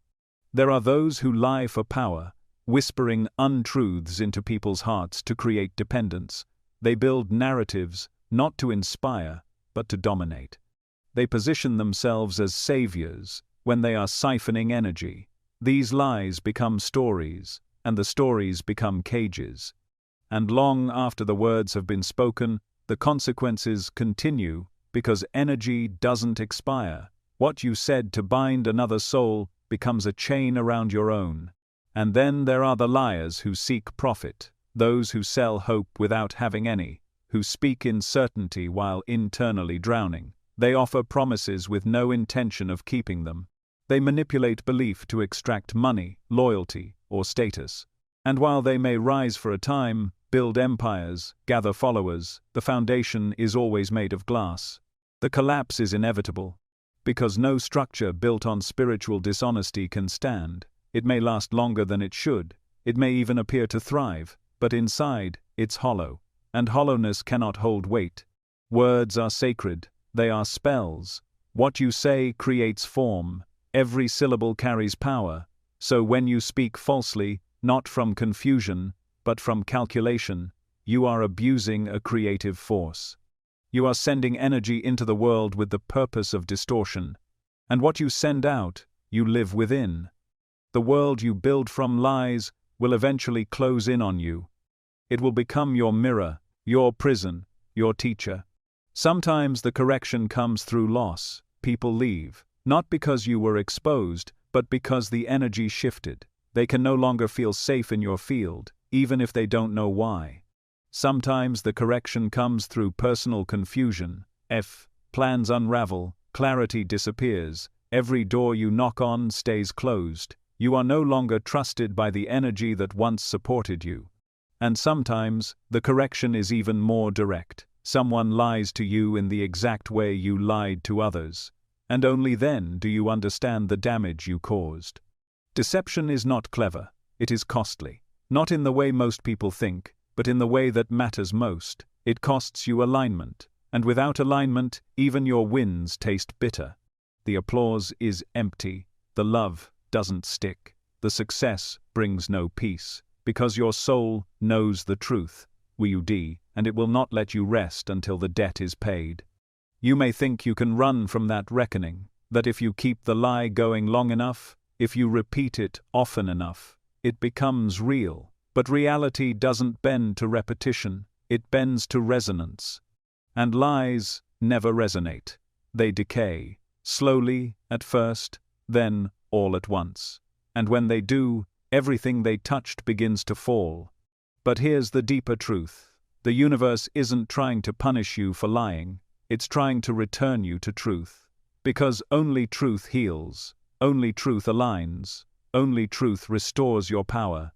A: There are those who lie for power, whispering untruths into people's hearts to create dependence. They build narratives, not to inspire, but to dominate. They position themselves as saviors when they are siphoning energy. These lies become stories, and the stories become cages. And long after the words have been spoken, the consequences continue, because energy doesn't expire. What you said to bind another soul becomes a chain around your own. And then there are the liars who seek profit, those who sell hope without having any, who speak in certainty while internally drowning. They offer promises with no intention of keeping them. They manipulate belief to extract money, loyalty, or status. And while they may rise for a time, build empires, gather followers, the foundation is always made of glass. The collapse is inevitable, because no structure built on spiritual dishonesty can stand. It may last longer than it should, it may even appear to thrive, but inside, it's hollow, and hollowness cannot hold weight. Words are sacred, they are spells. What you say creates form, every syllable carries power, so when you speak falsely, not from confusion, but from calculation, you are abusing a creative force. You are sending energy into the world with the purpose of distortion. And what you send out, you live within. The world you build from lies will eventually close in on you. It will become your mirror, your prison, your teacher. Sometimes the correction comes through loss. People leave, not because you were exposed, but because the energy shifted. They can no longer feel safe in your field, even if they don't know why. Sometimes the correction comes through personal confusion. Plans unravel, clarity disappears, every door you knock on stays closed. You are no longer trusted by the energy that once supported you. And sometimes, the correction is even more direct. Someone lies to you in the exact way you lied to others. And only then do you understand the damage you caused. Deception is not clever, it is costly. Not in the way most people think, but in the way that matters most. It costs you alignment, and without alignment, even your wins taste bitter. The applause is empty, the love doesn't stick, the success brings no peace, because your soul knows the truth, and it will not let you rest until the debt is paid. You may think you can run from that reckoning, that if you keep the lie going long enough, if you repeat it often enough, it becomes real. But reality doesn't bend to repetition, it bends to resonance. And lies never resonate. They decay, slowly at first, then all at once. And when they do, everything they touched begins to fall. But here's the deeper truth. The universe isn't trying to punish you for lying, it's trying to return you to truth. Because only truth heals, only truth aligns, only truth restores your power.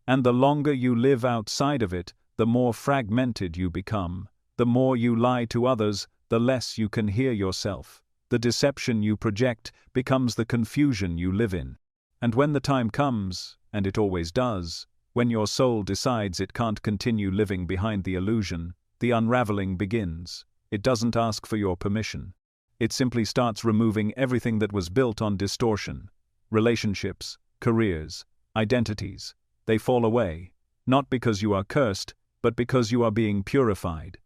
A: And the longer you live outside of it, the more fragmented you become. The more you lie to others, the less you can hear yourself. The deception you project becomes the confusion you live in. And when the time comes, and it always does, when your soul decides it can't continue living behind the illusion, the unraveling begins. It doesn't ask for your permission. It simply starts removing everything that was built on distortion. Relationships, careers, identities. They fall away, not because you are cursed, but because you are being purified.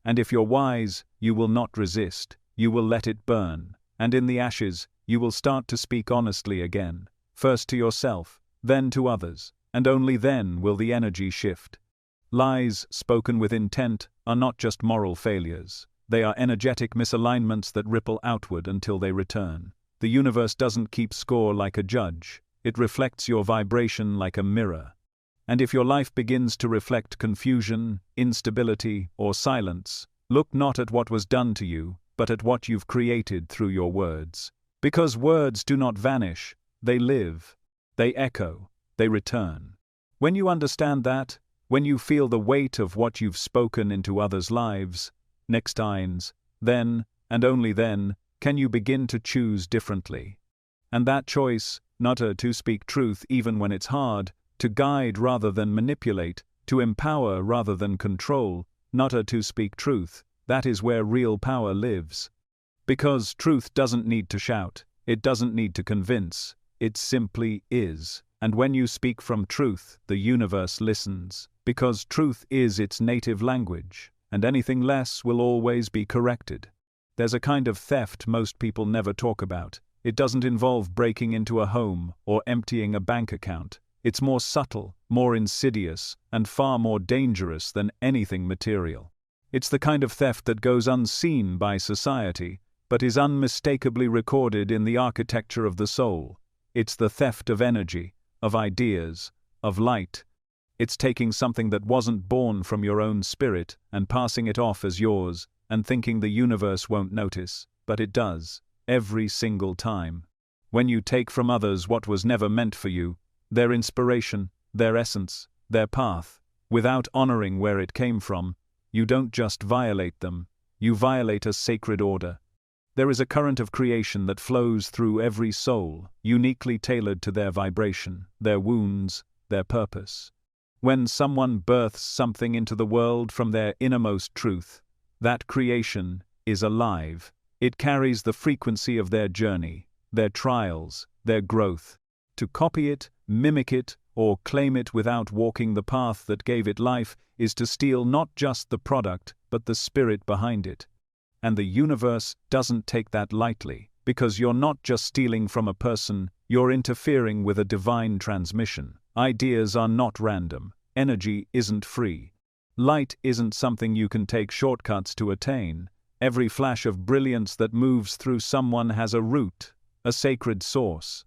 A: And if you're wise, you will not resist, you will let it burn, and in the ashes, you will start to speak honestly again, first to yourself, then to others, and only then will the energy shift. Lies spoken with intent are not just moral failures, they are energetic misalignments that ripple outward until they return. The universe doesn't keep score like a judge, it reflects your vibration like a mirror. And if your life begins to reflect confusion, instability, or silence, look not at what was done to you, but at what you've created through your words. Because words do not vanish, they live, they echo, they return. When you understand that, when you feel the weight of what you've spoken into others' lives, next times, then, and only then, can you begin to choose differently. And that choice, not to speak truth even when it's hard, to guide rather than manipulate, to empower rather than control, not to speak truth, that is where real power lives. Because truth doesn't need to shout, it doesn't need to convince, it simply is. And when you speak from truth, the universe listens, because truth is its native language, and anything less will always be corrected. There's a kind of theft most people never talk about. It doesn't involve breaking into a home or emptying a bank account. It's more subtle, more insidious, and far more dangerous than anything material. It's the kind of theft that goes unseen by society, but is unmistakably recorded in the architecture of the soul. It's the theft of energy, of ideas, of light. It's taking something that wasn't born from your own spirit and passing it off as yours, and thinking the universe won't notice, but it does, every single time. When you take from others what was never meant for you, their inspiration, their essence, their path, without honoring where it came from, you don't just violate them, you violate a sacred order. There is a current of creation that flows through every soul, uniquely tailored to their vibration, their wounds, their purpose. When someone births something into the world from their innermost truth, that creation is alive. It carries the frequency of their journey, their trials, their growth. To copy it, mimic it, or claim it without walking the path that gave it life is to steal not just the product, but the spirit behind it. And the universe doesn't take that lightly, because you're not just stealing from a person, you're interfering with a divine transmission. Ideas are not random. Energy isn't free. Light isn't something you can take shortcuts to attain. Every flash of brilliance that moves through someone has a root, a sacred source.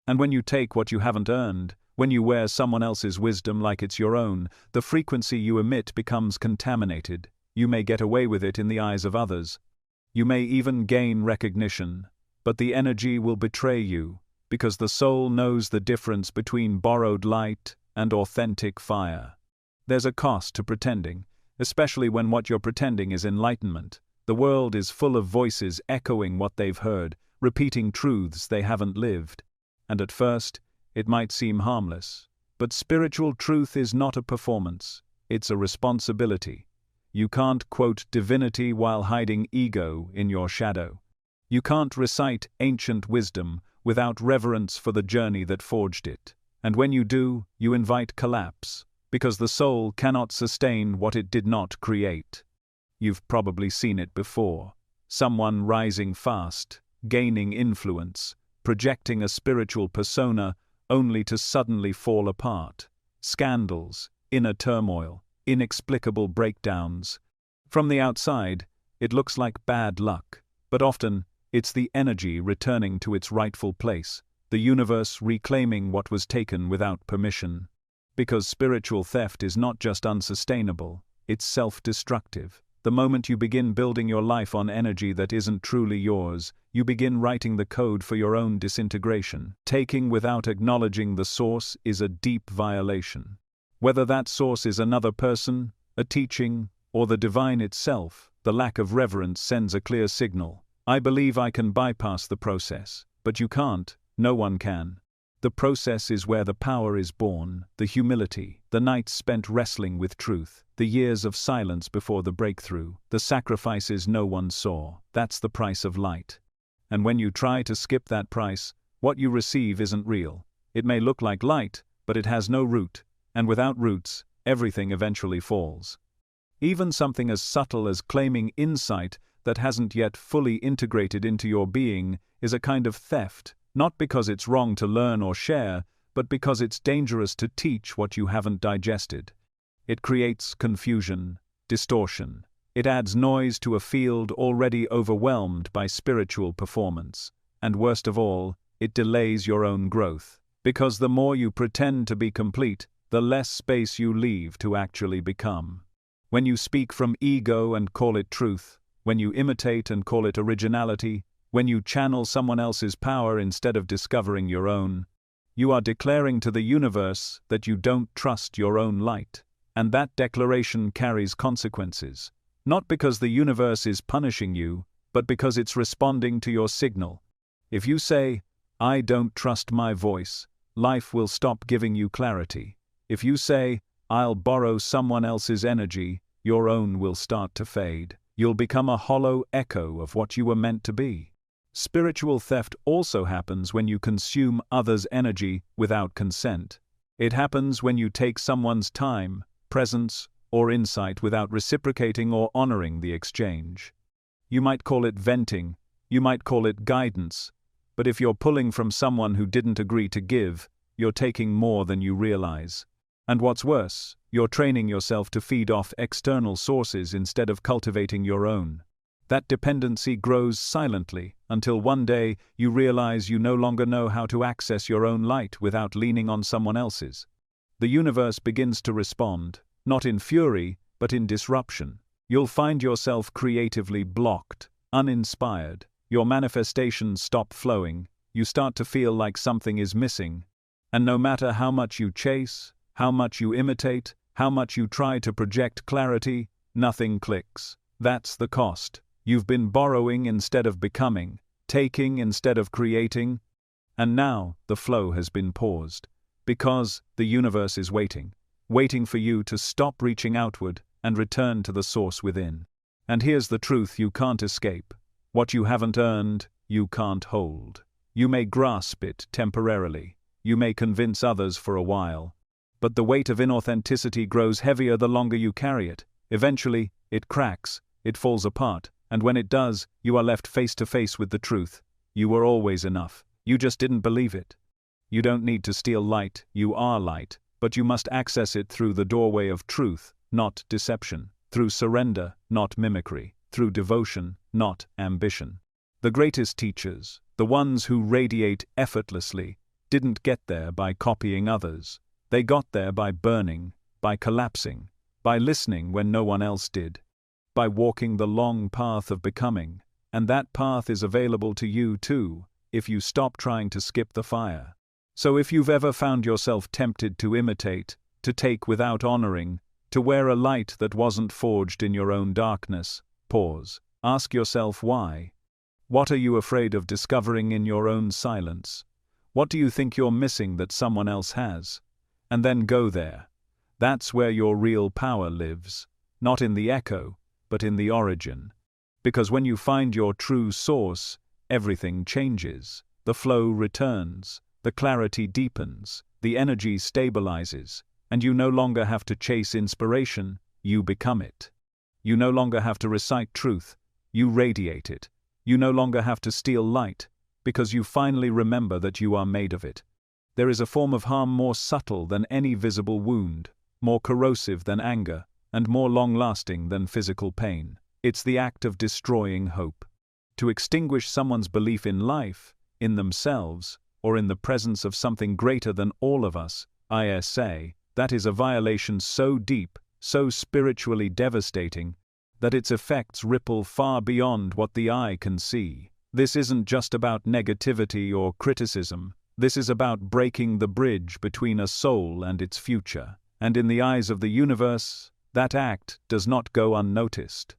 A: And when you take what you haven't earned, when you wear someone else's wisdom like it's your own, the frequency you emit becomes contaminated. You may get away with it in the eyes of others. You may even gain recognition, but the energy will betray you, because the soul knows the difference between borrowed light and authentic fire. There's a cost to pretending, especially when what you're pretending is enlightenment. The world is full of voices echoing what they've heard, repeating truths they haven't lived. And at first, it might seem harmless. But spiritual truth is not a performance, it's a responsibility. You can't quote divinity while hiding ego in your shadow. You can't recite ancient wisdom without reverence for the journey that forged it. And when you do, you invite collapse, because the soul cannot sustain what it did not create. You've probably seen it before. Someone rising fast, gaining influence, projecting a spiritual persona only to suddenly fall apart. Scandals, inner turmoil, inexplicable breakdowns. From the outside, it looks like bad luck, but often, it's the energy returning to its rightful place, the universe reclaiming what was taken without permission. Because spiritual theft is not just unsustainable, it's self-destructive. The moment you begin building your life on energy that isn't truly yours, you begin writing the code for your own disintegration. Taking without acknowledging the source is a deep violation. Whether that source is another person, a teaching, or the divine itself, the lack of reverence sends a clear signal. I believe I can bypass the process, but you can't, no one can. The process is where the power is born, the humility, the nights spent wrestling with truth, the years of silence before the breakthrough, the sacrifices no one saw. That's the price of light. And when you try to skip that price, what you receive isn't real. It may look like light, but it has no root, and without roots, everything eventually falls. Even something as subtle as claiming insight that hasn't yet fully integrated into your being is a kind of theft. Not because it's wrong to learn or share, but because it's dangerous to teach what you haven't digested. It creates confusion, distortion. It adds noise to a field already overwhelmed by spiritual performance. And worst of all, it delays your own growth. Because the more you pretend to be complete, the less space you leave to actually become. When you speak from ego and call it truth, when you imitate and call it originality, when you channel someone else's power instead of discovering your own, you are declaring to the universe that you don't trust your own light. And that declaration carries consequences. Not because the universe is punishing you, but because it's responding to your signal. If you say, "I don't trust my voice," life will stop giving you clarity. If you say, "I'll borrow someone else's energy," your own will start to fade. You'll become a hollow echo of what you were meant to be. Spiritual theft also happens when you consume others' energy without consent. It happens when you take someone's time, presence, or insight without reciprocating or honoring the exchange. You might call it venting, you might call it guidance, but if you're pulling from someone who didn't agree to give, you're taking more than you realize. And what's worse, you're training yourself to feed off external sources instead of cultivating your own. That dependency grows silently until one day you realize you no longer know how to access your own light without leaning on someone else's. The universe begins to respond, not in fury, but in disruption. You'll find yourself creatively blocked, uninspired. Your manifestations stop flowing, you start to feel like something is missing. And no matter how much you chase, how much you imitate, how much you try to project clarity, nothing clicks. That's the cost. You've been borrowing instead of becoming, taking instead of creating, and now the flow has been paused. Because the universe is waiting for you to stop reaching outward and return to the source within. And here's the truth you can't escape. What you haven't earned, you can't hold. You may grasp it temporarily, you may convince others for a while, but the weight of inauthenticity grows heavier the longer you carry it. Eventually, it cracks, it falls apart. And when it does, you are left face to face with the truth. You were always enough. You just didn't believe it. You don't need to steal light, you are light, but you must access it through the doorway of truth, not deception, through surrender, not mimicry, through devotion, not ambition. The greatest teachers, the ones who radiate effortlessly, didn't get there by copying others. They got there by burning, by collapsing, by listening when no one else did. By walking the long path of becoming, and that path is available to you too, if you stop trying to skip the fire. So if you've ever found yourself tempted to imitate, to take without honoring, to wear a light that wasn't forged in your own darkness, pause, ask yourself why. What are you afraid of discovering in your own silence? What do you think you're missing that someone else has? And then go there. That's where your real power lives, not in the echo, but in the origin. Because when you find your true source, everything changes. The flow returns, the clarity deepens, the energy stabilizes, and you no longer have to chase inspiration, you become it. You no longer have to recite truth, you radiate it. You no longer have to steal light, because you finally remember that you are made of it. There is a form of harm more subtle than any visible wound, more corrosive than anger, and more long-lasting than physical pain. It's the act of destroying hope. To extinguish someone's belief in life, in themselves, or in the presence of something greater than all of us, ISA, that is a violation so deep, so spiritually devastating, that its effects ripple far beyond what the eye can see. This isn't just about negativity or criticism. This is about breaking the bridge between a soul and its future. And in the eyes of the universe, that act does not go unnoticed.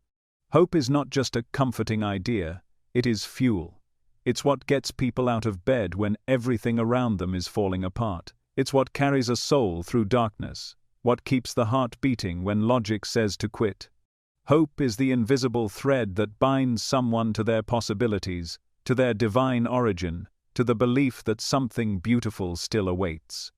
A: Hope is not just a comforting idea, it is fuel. It's what gets people out of bed when everything around them is falling apart. It's what carries a soul through darkness, what keeps the heart beating when logic says to quit. Hope is the invisible thread that binds someone to their possibilities, to their divine origin, to the belief that something beautiful still awaits.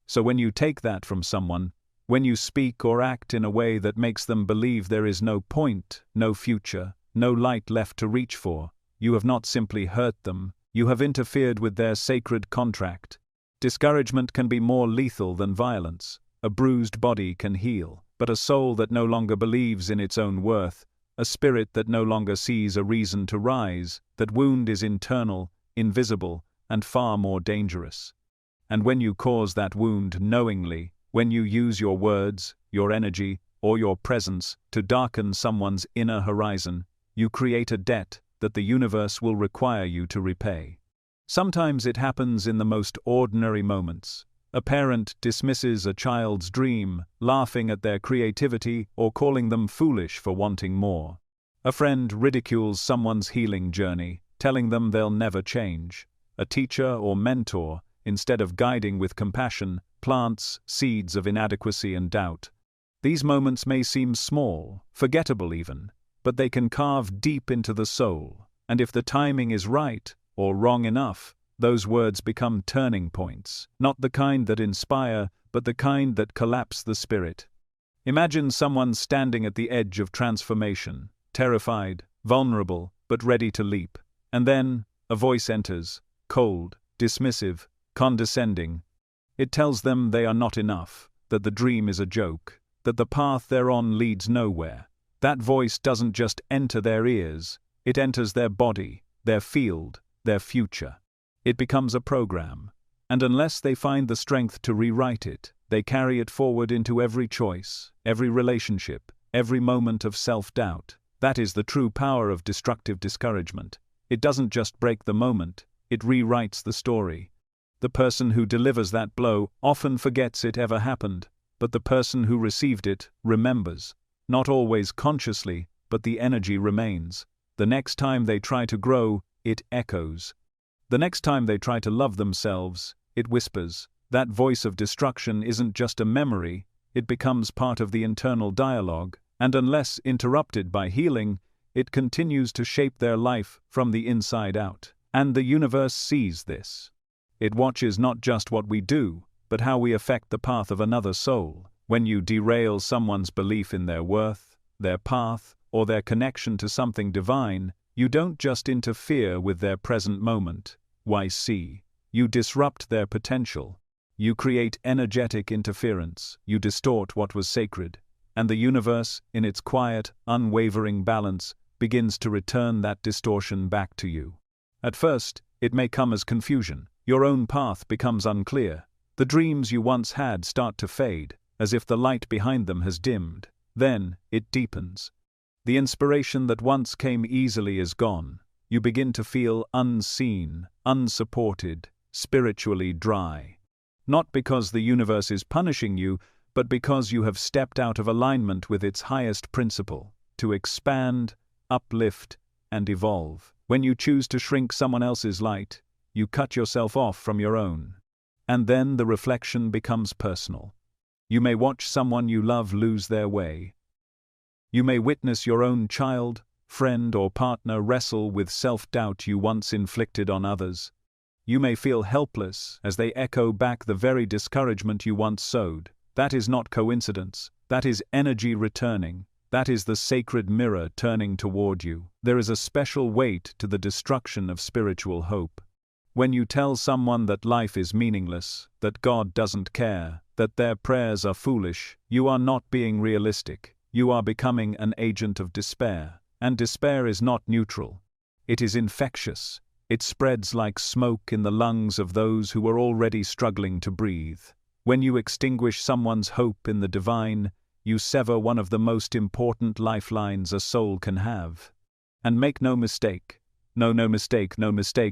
A: So when you take that from someone, when you speak or act in a way that makes them believe there is no point, no future, no light left to reach for, you have not simply hurt them, you have interfered with their sacred contract. Discouragement can be more lethal than violence. A bruised body can heal, but a soul that no longer believes in its own worth, a spirit that no longer sees a reason to rise, that wound is internal, invisible, and far more dangerous. And when you cause that wound knowingly, when you use your words, your energy, or your presence to darken someone's inner horizon, you create a debt that the universe will require you to repay. Sometimes it happens in the most ordinary moments. A parent dismisses a child's dream, laughing at their creativity or calling them foolish for wanting more. A friend ridicules someone's healing journey, telling them they'll never change. A teacher or mentor, instead of guiding with compassion, plants seeds of inadequacy and doubt. These moments may seem small, forgettable even, but they can carve deep into the soul, and if the timing is right, or wrong enough, those words become turning points, not the kind that inspire, but the kind that collapse the spirit. Imagine someone standing at the edge of transformation, terrified, vulnerable, but ready to leap. And then, a voice enters, cold, dismissive, condescending. It tells them they are not enough, that the dream is a joke, that the path they're on leads nowhere. That voice doesn't just enter their ears, it enters their body, their field, their future. It becomes a program, and unless they find the strength to rewrite it, they carry it forward into every choice, every relationship, every moment of self-doubt. That is the true power of destructive discouragement. It doesn't just break the moment, it rewrites the story. The person who delivers that blow often forgets it ever happened, but the person who received it remembers. Not always consciously, but the energy remains. The next time they try to grow, it echoes. The next time they try to love themselves, it whispers. That voice of destruction isn't just a memory, it becomes part of the internal dialogue, and unless interrupted by healing, it continues to shape their life from the inside out. And the universe sees this. It watches not just what we do, but how we affect the path of another soul. When you derail someone's belief in their worth, their path, or their connection to something divine, you don't just interfere with their present moment. You disrupt their potential. You create energetic interference. You distort what was sacred. And the universe, in its quiet, unwavering balance, begins to return that distortion back to you. At first, it may come as confusion. Your own path becomes unclear. The dreams you once had start to fade, as if the light behind them has dimmed. Then, it deepens. The inspiration that once came easily is gone. You begin to feel unseen, unsupported, spiritually dry. Not because the universe is punishing you, but because you have stepped out of alignment with its highest principle, to expand, uplift, and evolve. When you choose to shrink someone else's light, you cut yourself off from your own. And then the reflection becomes personal. You may watch someone you love lose their way. You may witness your own child, friend, or partner wrestle with self-doubt you once inflicted on others. You may feel helpless as they echo back the very discouragement you once sowed. That is not coincidence. That is energy returning. That is the sacred mirror turning toward you. There is a special weight to the destruction of spiritual hope. When you tell someone that life is meaningless, that God doesn't care, that their prayers are foolish, you are not being realistic. You are becoming an agent of despair. And despair is not neutral. It is infectious. It spreads like smoke in the lungs of those who are already struggling to breathe. When you extinguish someone's hope in the divine, you sever one of the most important lifelines a soul can have. And make no mistake, no mistake,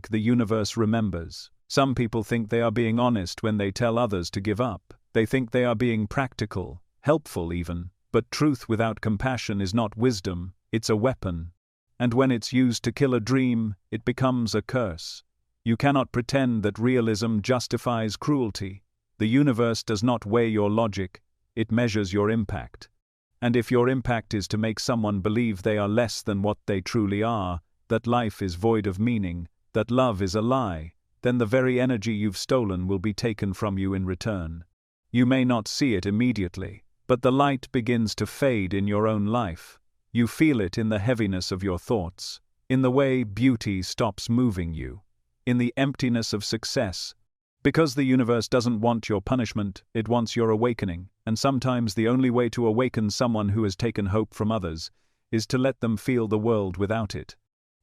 A: the universe remembers. Some people think they are being honest when they tell others to give up. They think they are being practical, helpful even. But truth without compassion is not wisdom, it's a weapon. And when it's used to kill a dream, it becomes a curse. You cannot pretend that realism justifies cruelty. The universe does not weigh your logic, it measures your impact. And if your impact is to make someone believe they are less than what they truly are, that life is void of meaning, that love is a lie, then the very energy you've stolen will be taken from you in return. You may not see it immediately, but the light begins to fade in your own life. You feel it in the heaviness of your thoughts, in the way beauty stops moving you, in the emptiness of success. Because the universe doesn't want your punishment, it wants your awakening, and sometimes the only way to awaken someone who has taken hope from others is to let them feel the world without it.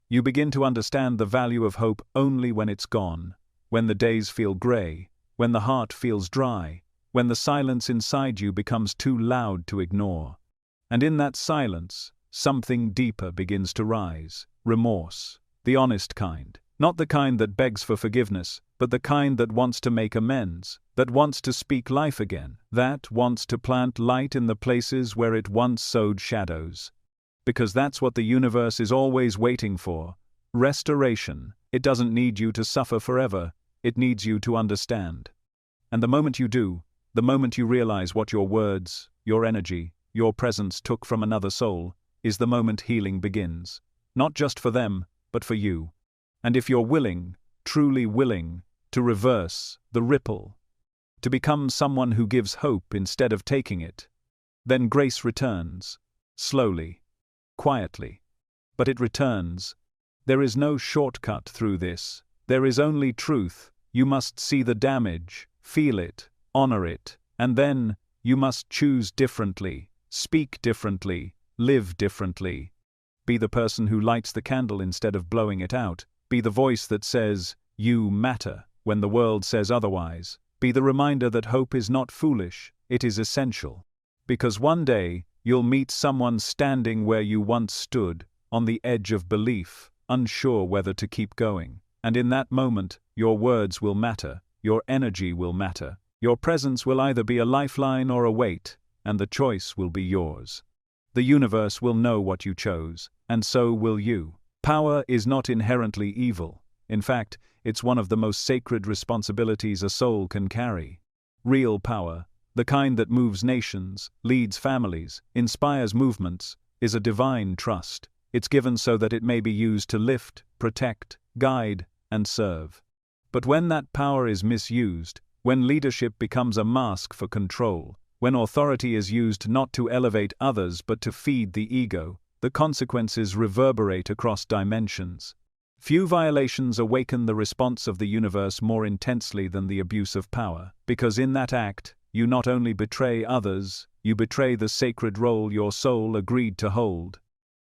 A: You begin to understand the value of hope only when it's gone, when the days feel grey, when the heart feels dry, when the silence inside you becomes too loud to ignore. And in that silence, something deeper begins to rise: remorse, the honest kind. Not the kind that begs for forgiveness, but the kind that wants to make amends, that wants to speak life again, that wants to plant light in the places where it once sowed shadows. Because that's what the universe is always waiting for: restoration. It doesn't need you to suffer forever, it needs you to understand. And the moment you do, the moment you realize what your words, your energy, your presence took from another soul, is the moment healing begins. Not just for them, but for you. And if you're willing, truly willing, to reverse the ripple, to become someone who gives hope instead of taking it, then grace returns, slowly, quietly. But it returns. There is no shortcut through this. There is only truth. You must see the damage, feel it, honor it, and then you must choose differently, speak differently, live differently. Be the person who lights the candle instead of blowing it out. Be the voice that says, "You matter," when the world says otherwise. Be the reminder that hope is not foolish, it is essential. Because one day, you'll meet someone standing where you once stood, on the edge of belief, unsure whether to keep going. And in that moment, your words will matter, your energy will matter. Your presence will either be a lifeline or a weight, and the choice will be yours. The universe will know what you chose, and so will you. Power is not inherently evil. In fact, it's one of the most sacred responsibilities a soul can carry. Real power, the kind that moves nations, leads families, inspires movements, is a divine trust. It's given so that it may be used to lift, protect, guide, and serve. But when that power is misused, when leadership becomes a mask for control, when authority is used not to elevate others but to feed the ego, the consequences reverberate across dimensions. Few violations awaken the response of the universe more intensely than the abuse of power, because in that act, you not only betray others, you betray the sacred role your soul agreed to hold.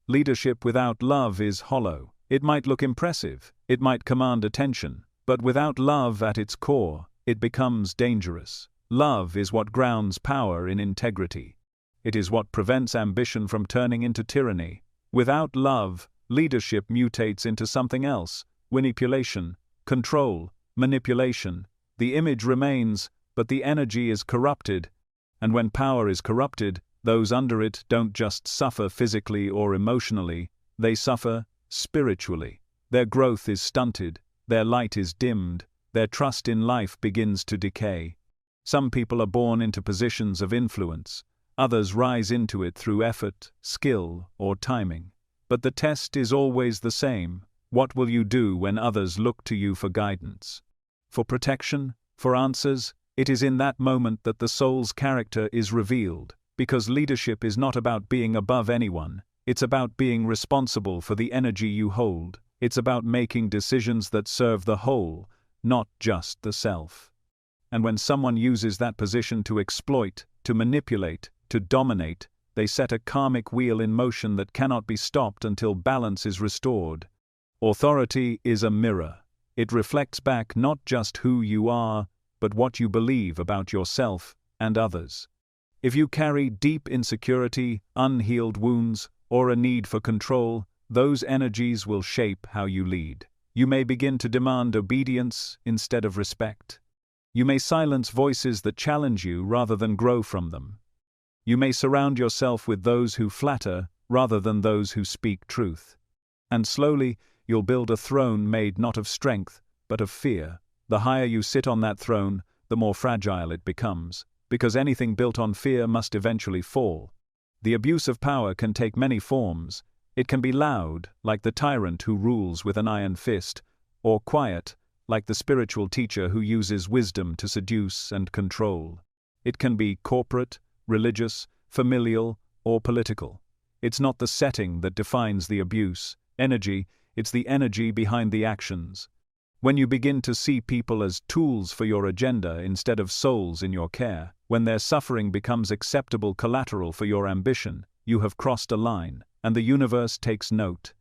A: Leadership without love is hollow. It might look impressive, it might command attention, but without love at its core, it becomes dangerous. Love is what grounds power in integrity. It is what prevents ambition from turning into tyranny. Without love, leadership mutates into something else: manipulation, control, manipulation. The image remains, but the energy is corrupted. And when power is corrupted, those under it don't just suffer physically or emotionally, they suffer spiritually. Their growth is stunted, their light is dimmed, their trust in life begins to decay. Some people are born into positions of influence, others rise into it through effort, skill, or timing. But the test is always the same: what will you do when others look to you for guidance, for protection, for answers? It is in that moment that the soul's character is revealed, because leadership is not about being above anyone, it's about being responsible for the energy you hold. It's about making decisions that serve the whole, not just the self. And when someone uses that position to exploit, to manipulate, to dominate, they set a karmic wheel in motion that cannot be stopped until balance is restored. Authority is a mirror. It reflects back not just who you are, but what you believe about yourself and others. If you carry deep insecurity, unhealed wounds, or a need for control, those energies will shape how you lead. You may begin to demand obedience instead of respect. You may silence voices that challenge you rather than grow from them. You may surround yourself with those who flatter rather than those who speak truth. And slowly, you'll build a throne made not of strength, but of fear. The higher you sit on that throne, the more fragile it becomes, because anything built on fear must eventually fall. The abuse of power can take many forms. It can be loud, like the tyrant who rules with an iron fist, or quiet, like the spiritual teacher who uses wisdom to seduce and control. It can be corporate, religious, familial, or political. It's not the setting that defines the abuse, energy, it's the energy behind the actions. When you begin to see people as tools for your agenda instead of souls in your care, when their suffering becomes acceptable collateral for your ambition, you have crossed a line, and the universe takes note.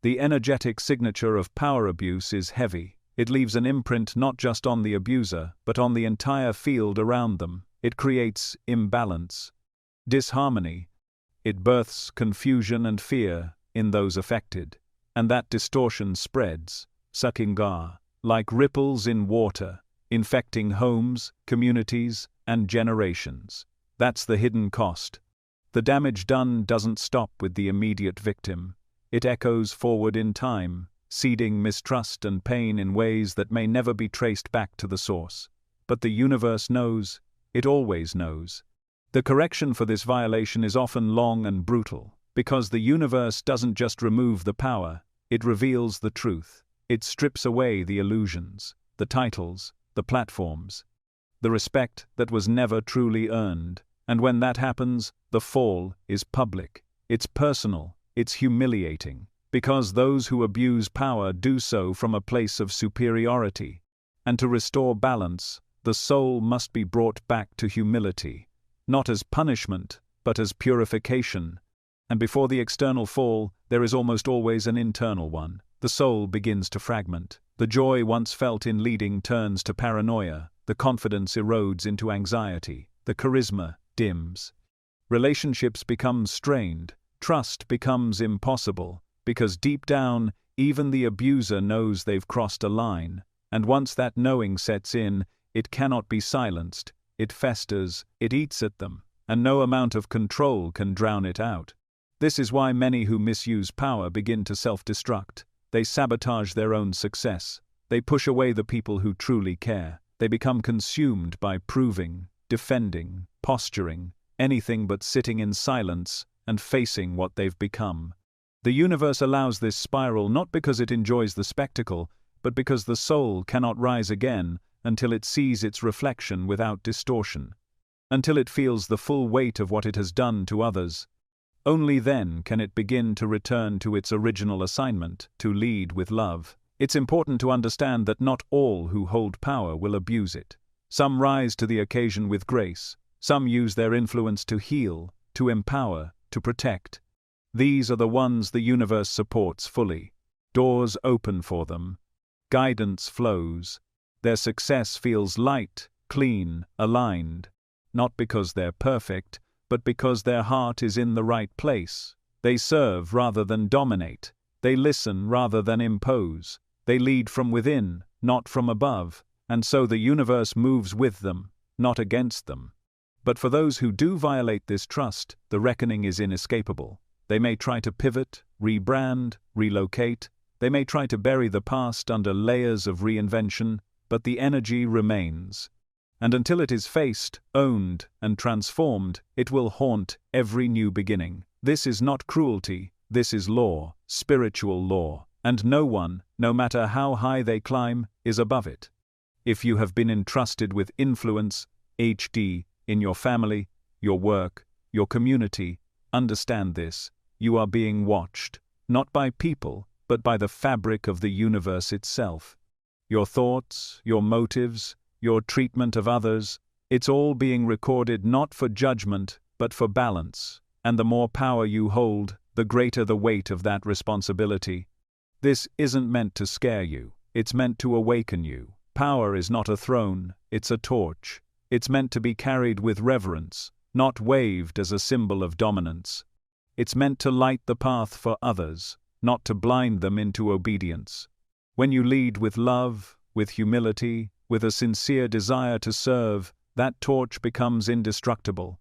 A: The energetic signature of power abuse is heavy. It leaves an imprint not just on the abuser, but on the entire field around them. It creates imbalance, disharmony. It births confusion and fear in those affected. And that distortion spreads, sucking like ripples in water, infecting homes, communities, and generations. That's the hidden cost. The damage done doesn't stop with the immediate victim. It echoes forward in time, seeding mistrust and pain in ways that may never be traced back to the source. But the universe knows. It always knows. The correction for this violation is often long and brutal, because the universe doesn't just remove the power, it reveals the truth. It strips away the illusions, the titles, the platforms, the respect that was never truly earned. And when that happens, the fall is public. It's personal, it's humiliating, because those who abuse power do so from a place of superiority. And to restore balance, the soul must be brought back to humility, not as punishment, but as purification. And before the external fall, there is almost always an internal one. The soul begins to fragment. The joy once felt in leading turns to paranoia. The confidence erodes into anxiety. The charisma dims. Relationships become strained. Trust becomes impossible, because deep down, even the abuser knows they've crossed a line. And once that knowing sets in, it cannot be silenced. It festers, it eats at them, and no amount of control can drown it out. This is why many who misuse power begin to self-destruct. They sabotage their own success. They push away the people who truly care. They become consumed by proving, defending, posturing, anything but sitting in silence and facing what they've become. The universe allows this spiral not because it enjoys the spectacle, but because the soul cannot rise again until it sees its reflection without distortion, until it feels the full weight of what it has done to others. Only then can it begin to return to its original assignment, to lead with love. It's important to understand that not all who hold power will abuse it. Some rise to the occasion with grace. Some use their influence to heal, to empower, to protect. These are the ones the universe supports fully. Doors open for them. Guidance flows. Their success feels light, clean, aligned. Not because they're perfect, but because their heart is in the right place. They serve rather than dominate. They listen rather than impose. They lead from within, not from above, and so the universe moves with them, not against them. But for those who do violate this trust, the reckoning is inescapable. They may try to pivot, rebrand, relocate. They may try to bury the past under layers of reinvention, but the energy remains. And until it is faced, owned, and transformed, it will haunt every new beginning. This is not cruelty, this is law, spiritual law, and no one, no matter how high they climb, is above it. If you have been entrusted with influence, HD, in your family, your work, your community, understand this: you are being watched, not by people, but by the fabric of the universe itself. Your thoughts, your motives, your treatment of others, it's all being recorded not for judgment, but for balance. And the more power you hold, the greater the weight of that responsibility. This isn't meant to scare you, it's meant to awaken you. Power is not a throne, it's a torch. It's meant to be carried with reverence, not waved as a symbol of dominance. It's meant to light the path for others, not to blind them into obedience. When you lead with love, with humility, with a sincere desire to serve, that torch becomes indestructible.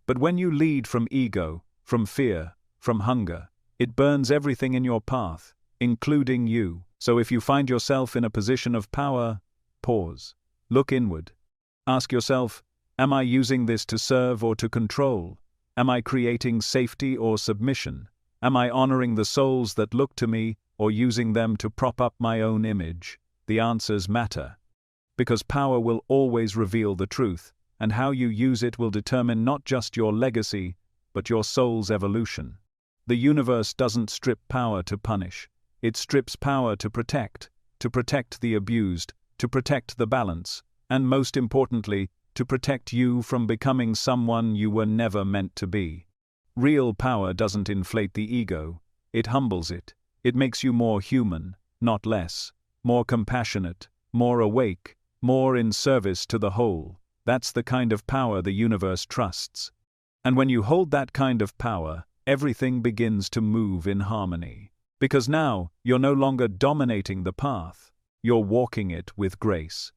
A: But when you lead from ego, from fear, from hunger, it burns everything in your path, including you. So if you find yourself in a position of power, pause. Look inward. Ask yourself, am I using this to serve or to control? Am I creating safety or submission? Am I honoring the souls that look to me or using them to prop up my own image? The answers matter. Because power will always reveal the truth, and how you use it will determine not just your legacy, but your soul's evolution. The universe doesn't strip power to punish. It strips power to protect the abused, to protect the balance, and most importantly, to protect you from becoming someone you were never meant to be. Real power doesn't inflate the ego, it humbles it. It makes you more human, not less, more compassionate, more awake, more in service to the whole. That's the kind of power the universe trusts. And when you hold that kind of power, everything begins to move in harmony. Because now, you're no longer dominating the path, you're walking it with grace.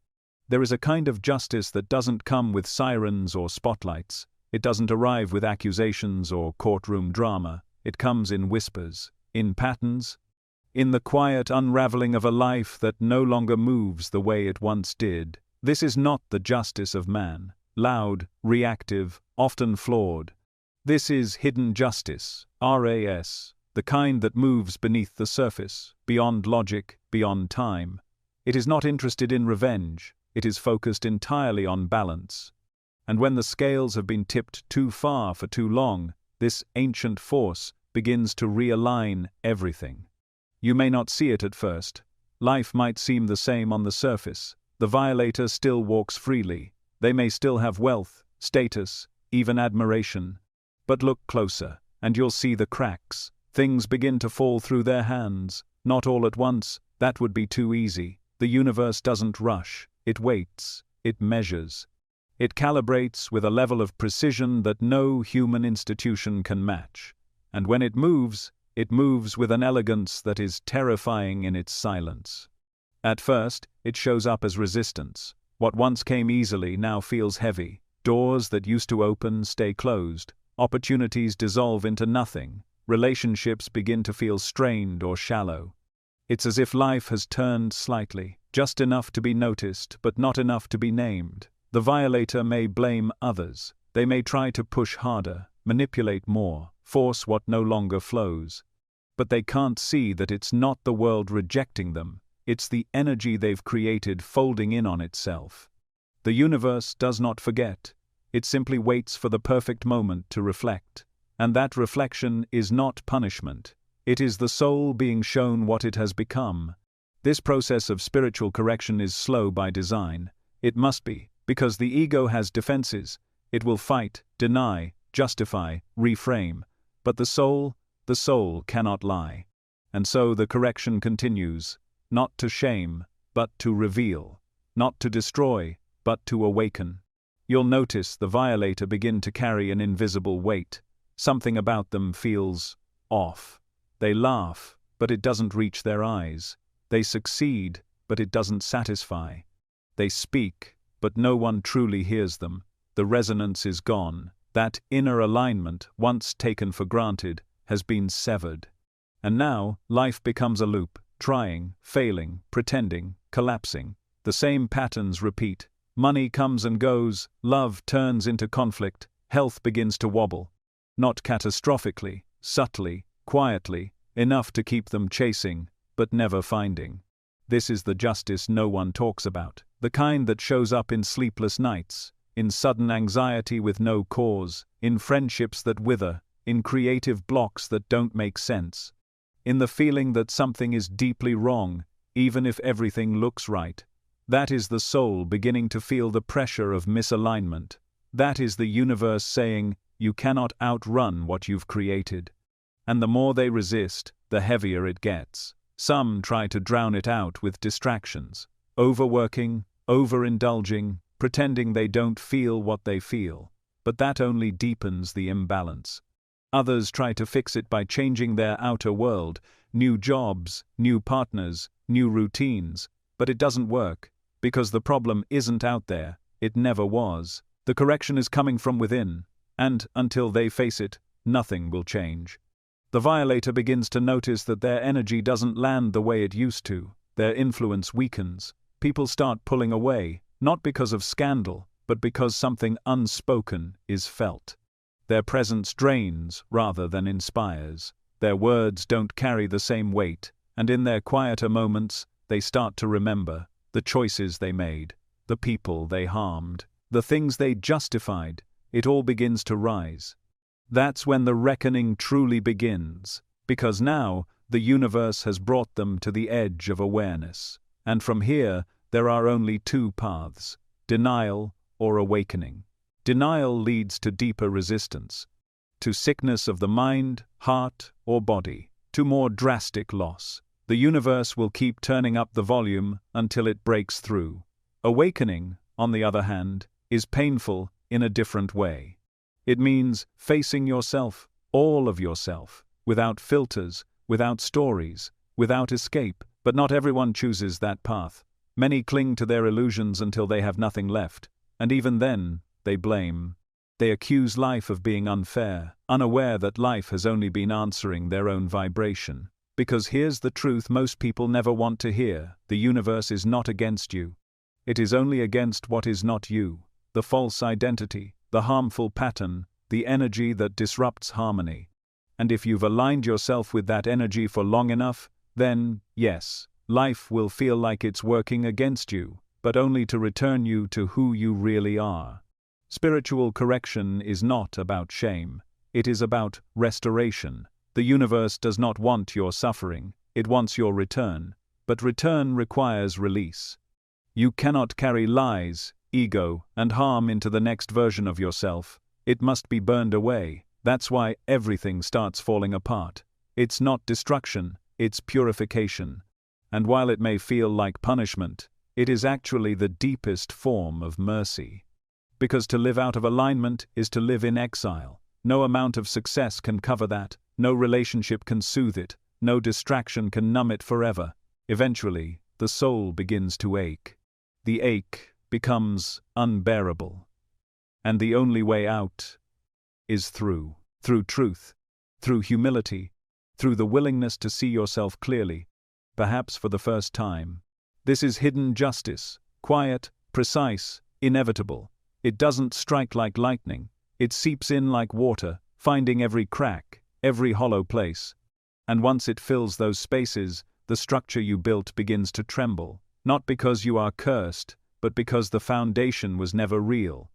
A: There is a kind of justice that doesn't come with sirens or spotlights. It doesn't arrive with accusations or courtroom drama. It comes in whispers, in patterns, in the quiet unraveling of a life that no longer moves the way it once did. This is not the justice of man, loud, reactive, often flawed. This is hidden justice, RAS, the kind that moves beneath the surface, beyond logic, beyond time. It is not interested in revenge, it is focused entirely on balance. And when the scales have been tipped too far for too long, this ancient force begins to realign everything. You may not see it at first. Life might seem the same on the surface. The violator still walks freely. They may still have wealth, status, even admiration. But look closer, and you'll see the cracks. Things begin to fall through their hands. Not all at once, that would be too easy. The universe doesn't rush. It waits. It measures. It calibrates with a level of precision that no human institution can match. And when it moves with an elegance that is terrifying in its silence. At first, it shows up as resistance. What once came easily now feels heavy. Doors that used to open stay closed. Opportunities dissolve into nothing. Relationships begin to feel strained or shallow. It's as if life has turned slightly, just enough to be noticed, but not enough to be named. The violator may blame others. They may try to push harder, manipulate more, force what no longer flows. But they can't see that it's not the world rejecting them. It's the energy they've created folding in on itself. The universe does not forget. It simply waits for the perfect moment to reflect. And that reflection is not punishment. It is the soul being shown what it has become. This process of spiritual correction is slow by design. It must be, because the ego has defenses. It will fight, deny, justify, reframe. But the soul cannot lie. And so the correction continues. Not to shame, but to reveal. Not to destroy, but to awaken. You'll notice the violator begin to carry an invisible weight. Something about them feels off. They laugh, but it doesn't reach their eyes. They succeed, but it doesn't satisfy. They speak, but no one truly hears them. The resonance is gone. That inner alignment, once taken for granted, has been severed. And now, life becomes a loop. Trying, failing, pretending, collapsing. The same patterns repeat. Money comes and goes, love turns into conflict, health begins to wobble. Not catastrophically, subtly, quietly, enough to keep them chasing, but never finding. This is the justice no one talks about, the kind that shows up in sleepless nights, in sudden anxiety with no cause, in friendships that wither, in creative blocks that don't make sense. In the feeling that something is deeply wrong, even if everything looks right. That is the soul beginning to feel the pressure of misalignment. That is the universe saying, you cannot outrun what you've created. And the more they resist, the heavier it gets. Some try to drown it out with distractions, overworking, overindulging, pretending they don't feel what they feel, but that only deepens the imbalance. Others try to fix it by changing their outer world, new jobs, new partners, new routines, but it doesn't work, because the problem isn't out there, it never was. The correction is coming from within, and, until they face it, nothing will change. The violator begins to notice that their energy doesn't land the way it used to, their influence weakens, people start pulling away, not because of scandal, but because something unspoken is felt. Their presence drains rather than inspires, their words don't carry the same weight, and in their quieter moments, they start to remember the choices they made, the people they harmed, the things they justified. It all begins to rise. That's when the reckoning truly begins, because now the universe has brought them to the edge of awareness, and from here there are only two paths: denial or awakening. Denial leads to deeper resistance, to sickness of the mind, heart, or body, to more drastic loss. The universe will keep turning up the volume until it breaks through. Awakening, on the other hand, is painful in a different way. It means facing yourself, all of yourself, without filters, without stories, without escape, but not everyone chooses that path. Many cling to their illusions until they have nothing left, and even then, they blame. They accuse life of being unfair, unaware that life has only been answering their own vibration. Because here's the truth most people never want to hear: the universe is not against you. It is only against what is not you, the false identity, the harmful pattern, the energy that disrupts harmony. And if you've aligned yourself with that energy for long enough, then, yes, life will feel like it's working against you, but only to return you to who you really are. Spiritual correction is not about shame, it is about restoration. The universe does not want your suffering, it wants your return, but return requires release. You cannot carry lies, ego, and harm into the next version of yourself. It must be burned away. That's why everything starts falling apart. It's not destruction, it's purification. And while it may feel like punishment, it is actually the deepest form of mercy. Because to live out of alignment is to live in exile. No amount of success can cover that, no relationship can soothe it, no distraction can numb it forever. Eventually, the soul begins to ache. The ache becomes unbearable. And the only way out is through truth, through humility, through the willingness to see yourself clearly, perhaps for the first time. This is hidden justice, quiet, precise, inevitable. It doesn't strike like lightning, it seeps in like water, finding every crack, every hollow place. And once it fills those spaces, the structure you built begins to tremble, not because you are cursed, but because the foundation was never real.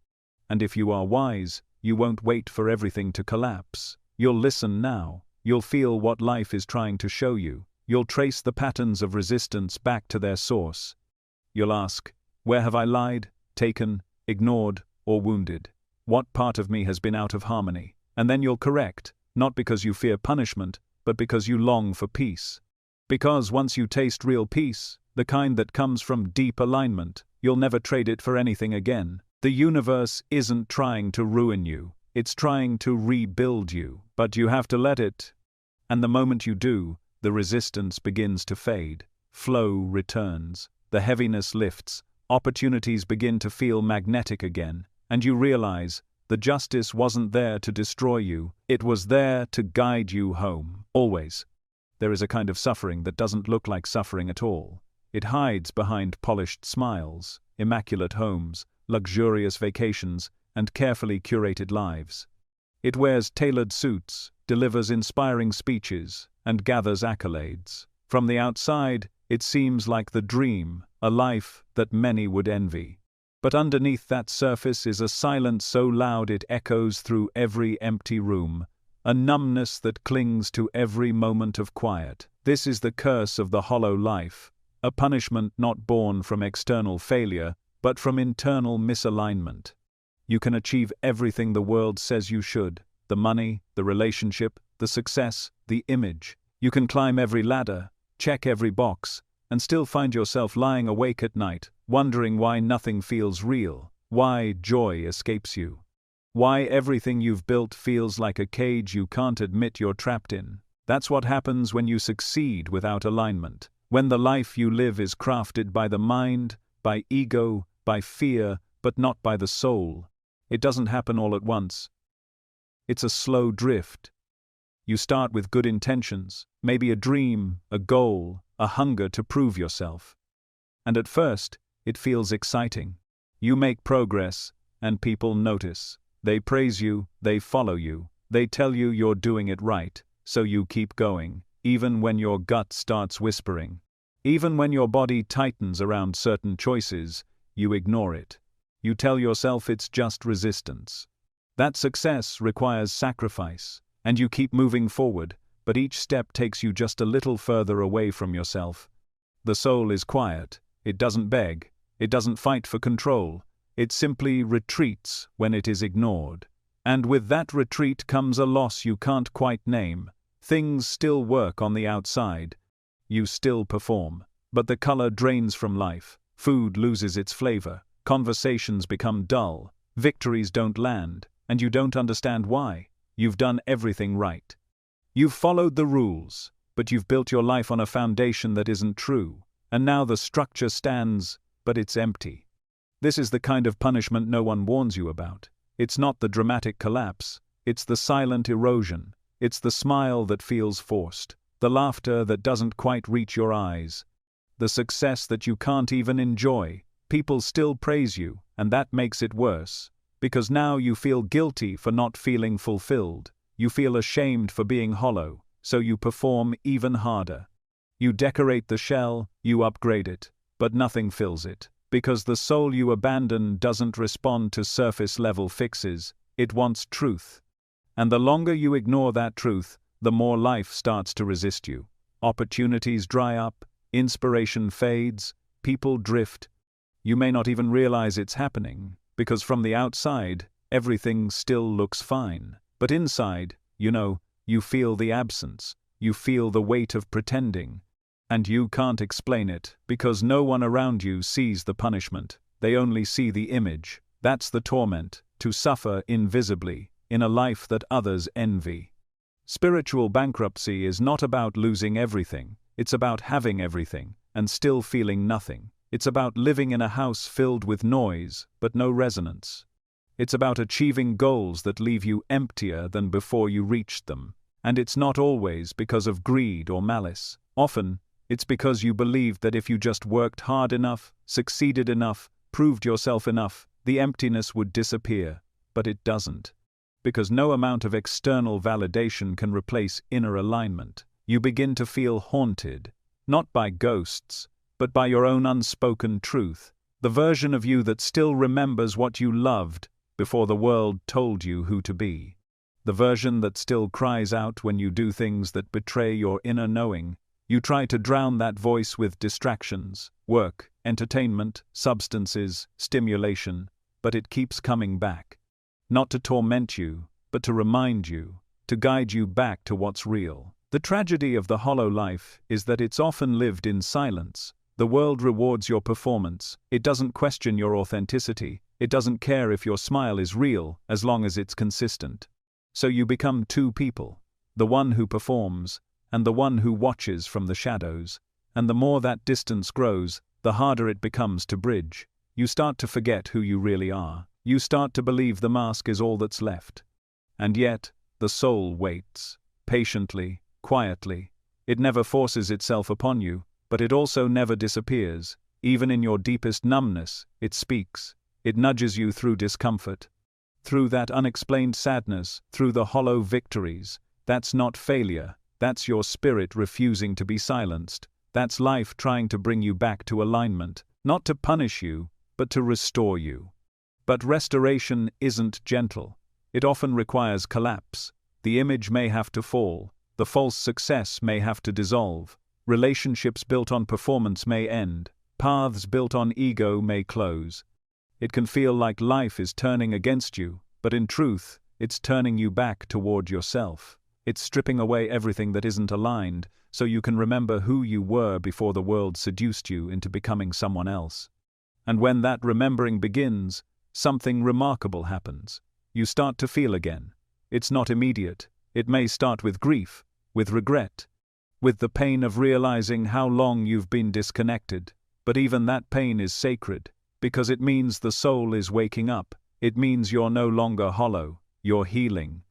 A: And if you are wise, you won't wait for everything to collapse. You'll listen now, you'll feel what life is trying to show you, you'll trace the patterns of resistance back to their source. You'll ask, where have I lied, taken, ignored, or wounded? What part of me has been out of harmony? And then you'll correct, not because you fear punishment, but because you long for peace. Because once you taste real peace, the kind that comes from deep alignment, you'll never trade it for anything again. The universe isn't trying to ruin you, it's trying to rebuild you, but you have to let it. And the moment you do, the resistance begins to fade, flow returns, the heaviness lifts, opportunities begin to feel magnetic again, and you realize the justice wasn't there to destroy you, it was there to guide you home, always. There is a kind of suffering that doesn't look like suffering at all. It hides behind polished smiles, immaculate homes, luxurious vacations, and carefully curated lives. It wears tailored suits, delivers inspiring speeches, and gathers accolades. From the outside, it seems like the dream, a life that many would envy. But underneath that surface is a silence so loud it echoes through every empty room, a numbness that clings to every moment of quiet. This is the curse of the hollow life, a punishment not born from external failure, but from internal misalignment. You can achieve everything the world says you should: the money, the relationship, the success, the image. You can climb every ladder, check every box, and still find yourself lying awake at night, wondering why nothing feels real, why joy escapes you, why everything you've built feels like a cage you can't admit you're trapped in. That's what happens when you succeed without alignment, when the life you live is crafted by the mind, by ego, by fear, but not by the soul. It doesn't happen all at once. It's a slow drift. You start with good intentions, maybe a dream, a goal, a hunger to prove yourself. And at first, it feels exciting. You make progress, and people notice. They praise you, they follow you, they tell you you're doing it right, so you keep going, even when your gut starts whispering. Even when your body tightens around certain choices, you ignore it. You tell yourself it's just resistance. That success requires sacrifice, and you keep moving forward, but each step takes you just a little further away from yourself. The soul is quiet. It doesn't beg. It doesn't fight for control. It simply retreats when it is ignored. And with that retreat comes a loss you can't quite name. Things still work on the outside. You still perform. But the color drains from life. Food loses its flavor. Conversations become dull. Victories don't land. And you don't understand why. You've done everything right. You've followed the rules, but you've built your life on a foundation that isn't true. And now the structure stands, but it's empty. This is the kind of punishment no one warns you about. It's not the dramatic collapse. It's the silent erosion. It's the smile that feels forced. The laughter that doesn't quite reach your eyes. The success that you can't even enjoy. People still praise you, and that makes it worse. Because now you feel guilty for not feeling fulfilled. You feel ashamed for being hollow, so you perform even harder. You decorate the shell, you upgrade it, but nothing fills it. Because the soul you abandon doesn't respond to surface-level fixes, it wants truth. And the longer you ignore that truth, the more life starts to resist you. Opportunities dry up, inspiration fades, people drift. You may not even realize it's happening. Because from the outside, everything still looks fine. But inside, you feel the absence. You feel the weight of pretending. And you can't explain it, because no one around you sees the punishment. They only see the image. That's the torment, to suffer invisibly, in a life that others envy. Spiritual bankruptcy is not about losing everything. It's about having everything, and still feeling nothing. It's about living in a house filled with noise, but no resonance. It's about achieving goals that leave you emptier than before you reached them. And it's not always because of greed or malice. Often, it's because you believed that if you just worked hard enough, succeeded enough, proved yourself enough, the emptiness would disappear. But it doesn't. Because no amount of external validation can replace inner alignment. You begin to feel haunted, not by ghosts, but by your own unspoken truth, the version of you that still remembers what you loved before the world told you who to be. The version that still cries out when you do things that betray your inner knowing. You try to drown that voice with distractions, work, entertainment, substances, stimulation, but it keeps coming back. Not to torment you, but to remind you, to guide you back to what's real. The tragedy of the hollow life is that it's often lived in silence. The world rewards your performance. It doesn't question your authenticity. It doesn't care if your smile is real, as long as it's consistent. So you become two people, the one who performs, and the one who watches from the shadows. And the more that distance grows, the harder it becomes to bridge. You start to forget who you really are. You start to believe the mask is all that's left. And yet, the soul waits, patiently, quietly. It never forces itself upon you, but it also never disappears. Even in your deepest numbness, it speaks. It nudges you through discomfort. Through that unexplained sadness, through the hollow victories. That's not failure. That's your spirit refusing to be silenced. That's life trying to bring you back to alignment. Not to punish you, but to restore you. But restoration isn't gentle. It often requires collapse. The image may have to fall. The false success may have to dissolve. Relationships built on performance may end. Paths built on ego may close. It can feel like life is turning against you, but in truth, it's turning you back toward yourself. It's stripping away everything that isn't aligned, so you can remember who you were before the world seduced you into becoming someone else. And when that remembering begins, something remarkable happens. You start to feel again. It's not immediate. It may start with grief, with regret, with the pain of realizing how long you've been disconnected. But even that pain is sacred, because it means the soul is waking up. It means you're no longer hollow, you're healing.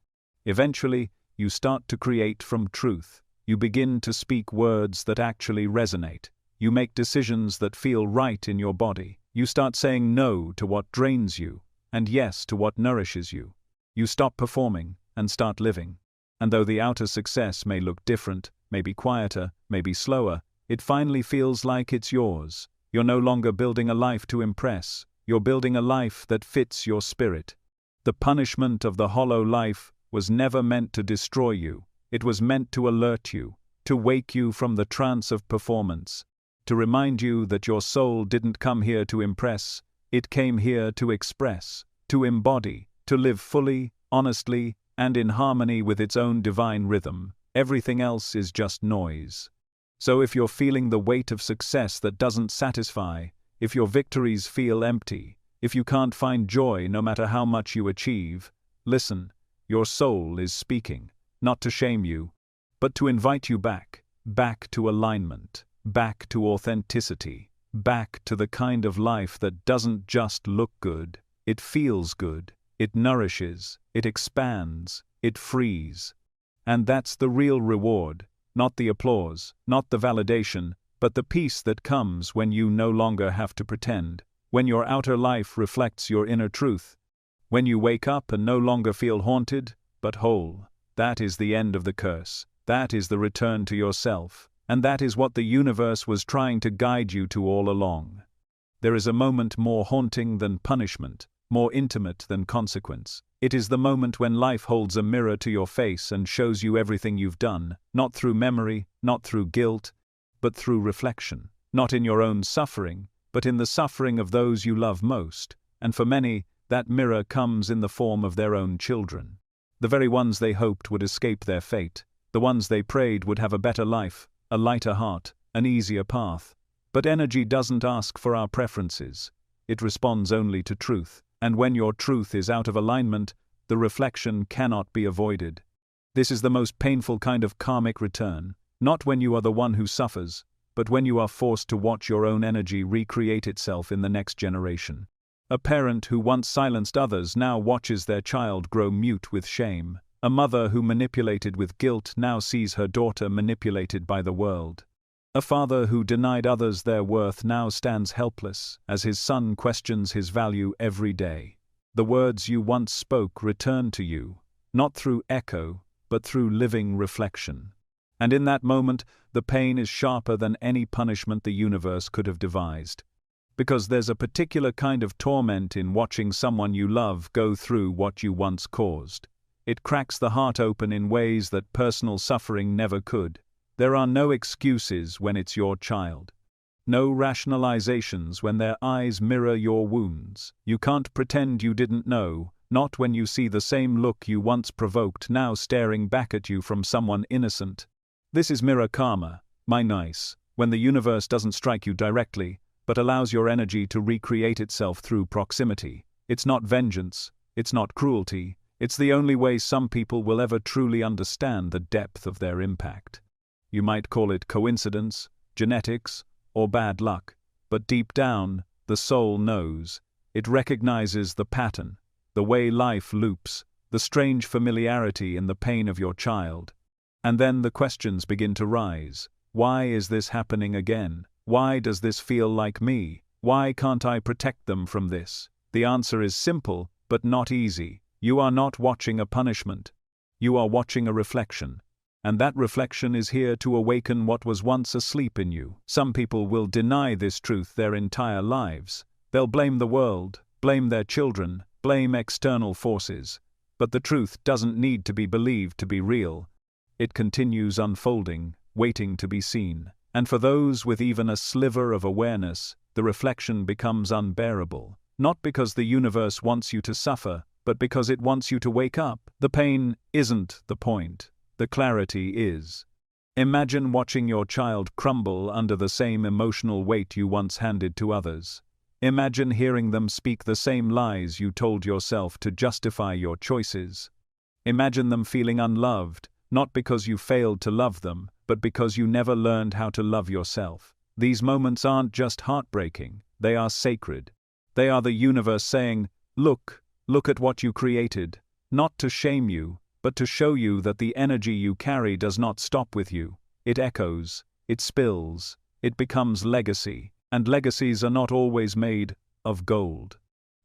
A: Eventually, you start to create from truth. You begin to speak words that actually resonate. You make decisions that feel right in your body. You start saying no to what drains you, and yes to what nourishes you. You stop performing and start living. And though the outer success may look different, may be quieter, may be slower, it finally feels like it's yours. You're no longer building a life to impress. You're building a life that fits your spirit. The punishment of the hollow life was never meant to destroy you. It was meant to alert you, to wake you from the trance of performance, to remind you that your soul didn't come here to impress, it came here to express, to embody, to live fully, honestly, and in harmony with its own divine rhythm. Everything else is just noise. So if you're feeling the weight of success that doesn't satisfy, if your victories feel empty, if you can't find joy no matter how much you achieve, listen, your soul is speaking, not to shame you, but to invite you back to alignment, back to authenticity, back to the kind of life that doesn't just look good, it feels good, it nourishes, it expands, it frees. And that's the real reward, not the applause, not the validation, but the peace that comes when you no longer have to pretend, when your outer life reflects your inner truth, when you wake up and no longer feel haunted, but whole. That is the end of the curse, that is the return to yourself, and that is what the universe was trying to guide you to all along. There is a moment more haunting than punishment, more intimate than consequence. It is the moment when life holds a mirror to your face and shows you everything you've done, not through memory, not through guilt, but through reflection, not in your own suffering, but in the suffering of those you love most, and for many, that mirror comes in the form of their own children. The very ones they hoped would escape their fate, the ones they prayed would have a better life, a lighter heart, an easier path. But energy doesn't ask for our preferences, it responds only to truth. And when your truth is out of alignment, the reflection cannot be avoided. This is the most painful kind of karmic return, not when you are the one who suffers, but when you are forced to watch your own energy recreate itself in the next generation. A parent who once silenced others now watches their child grow mute with shame. A mother who manipulated with guilt now sees her daughter manipulated by the world. A father who denied others their worth now stands helpless as his son questions his value every day. The words you once spoke return to you, not through echo, but through living reflection. And in that moment, the pain is sharper than any punishment the universe could have devised. Because there's a particular kind of torment in watching someone you love go through what you once caused. It cracks the heart open in ways that personal suffering never could. There are no excuses when it's your child. No rationalizations when their eyes mirror your wounds. You can't pretend you didn't know, not when you see the same look you once provoked now staring back at you from someone innocent. This is mirror karma, my nice, when the universe doesn't strike you directly, but allows your energy to recreate itself through proximity. It's not vengeance, it's not cruelty, it's the only way some people will ever truly understand the depth of their impact. You might call it coincidence, genetics, or bad luck, but deep down, the soul knows. It recognizes the pattern, the way life loops, the strange familiarity in the pain of your child. And then the questions begin to rise. Why is this happening again? Why does this feel like me? Why can't I protect them from this? The answer is simple, but not easy. You are not watching a punishment. You are watching a reflection. And that reflection is here to awaken what was once asleep in you. Some people will deny this truth their entire lives. They'll blame the world, blame their children, blame external forces. But the truth doesn't need to be believed to be real. It continues unfolding, waiting to be seen. And for those with even a sliver of awareness, the reflection becomes unbearable. Not because the universe wants you to suffer, but because it wants you to wake up. The pain isn't the point. the clarity is. Imagine watching your child crumble under the same emotional weight you once handed to others. Imagine hearing them speak the same lies you told yourself to justify your choices. Imagine them feeling unloved, not because you failed to love them, but because you never learned how to love yourself. These moments aren't just heartbreaking, they are sacred. They are the universe saying, look at what you created, not to shame you, but to show you that the energy you carry does not stop with you. It echoes, it spills, it becomes legacy, and legacies are not always made of gold.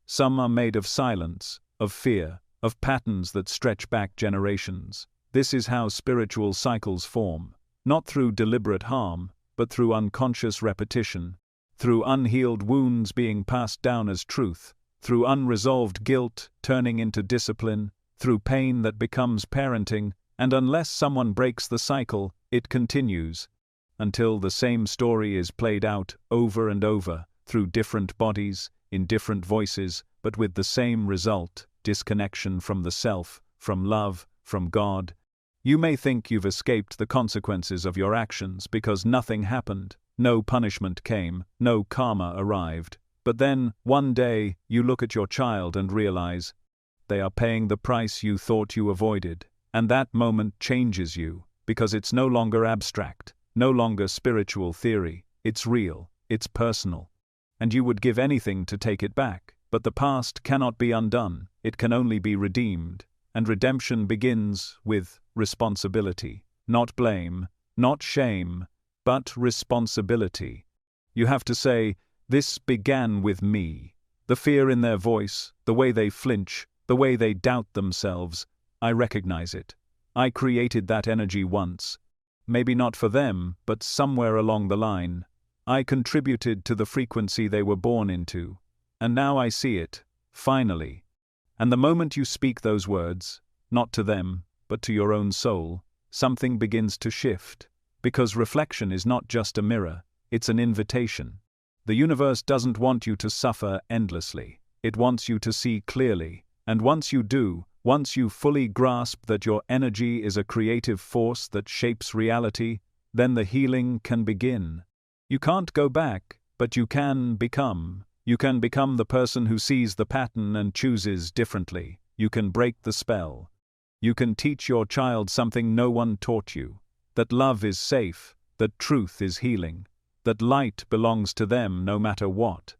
A: Some are made of silence, of fear, of patterns that stretch back generations. This is how spiritual cycles form, not through deliberate harm, but through unconscious repetition, through unhealed wounds being passed down as truth, through unresolved guilt turning into discipline, through pain that becomes parenting, and unless someone breaks the cycle, it continues, until the same story is played out over and over, through different bodies, in different voices, but with the same result: disconnection from the self, from love, from God. You may think you've escaped the consequences of your actions because nothing happened, no punishment came, no karma arrived. But then, one day, you look at your child and realize they are paying the price you thought you avoided. And that moment changes you, because it's no longer abstract, no longer spiritual theory, it's real, it's personal. And you would give anything to take it back. But the past cannot be undone, it can only be redeemed. And redemption begins with responsibility. Not blame, not shame, but responsibility. You have to say, this began with me. The fear in their voice, the way they flinch, the way they doubt themselves, I recognize it. I created that energy once. Maybe not for them, but somewhere along the line. I contributed to the frequency they were born into. And now I see it, finally. And the moment you speak those words, not to them, but to your own soul, something begins to shift. Because reflection is not just a mirror, it's an invitation. The universe doesn't want you to suffer endlessly. It wants you to see clearly. And once you do, once you fully grasp that your energy is a creative force that shapes reality, then the healing can begin. You can't go back, but you can become. You can become the person who sees the pattern and chooses differently. You can break the spell. You can teach your child something no one taught you. That love is safe, that truth is healing, that light belongs to them no matter what.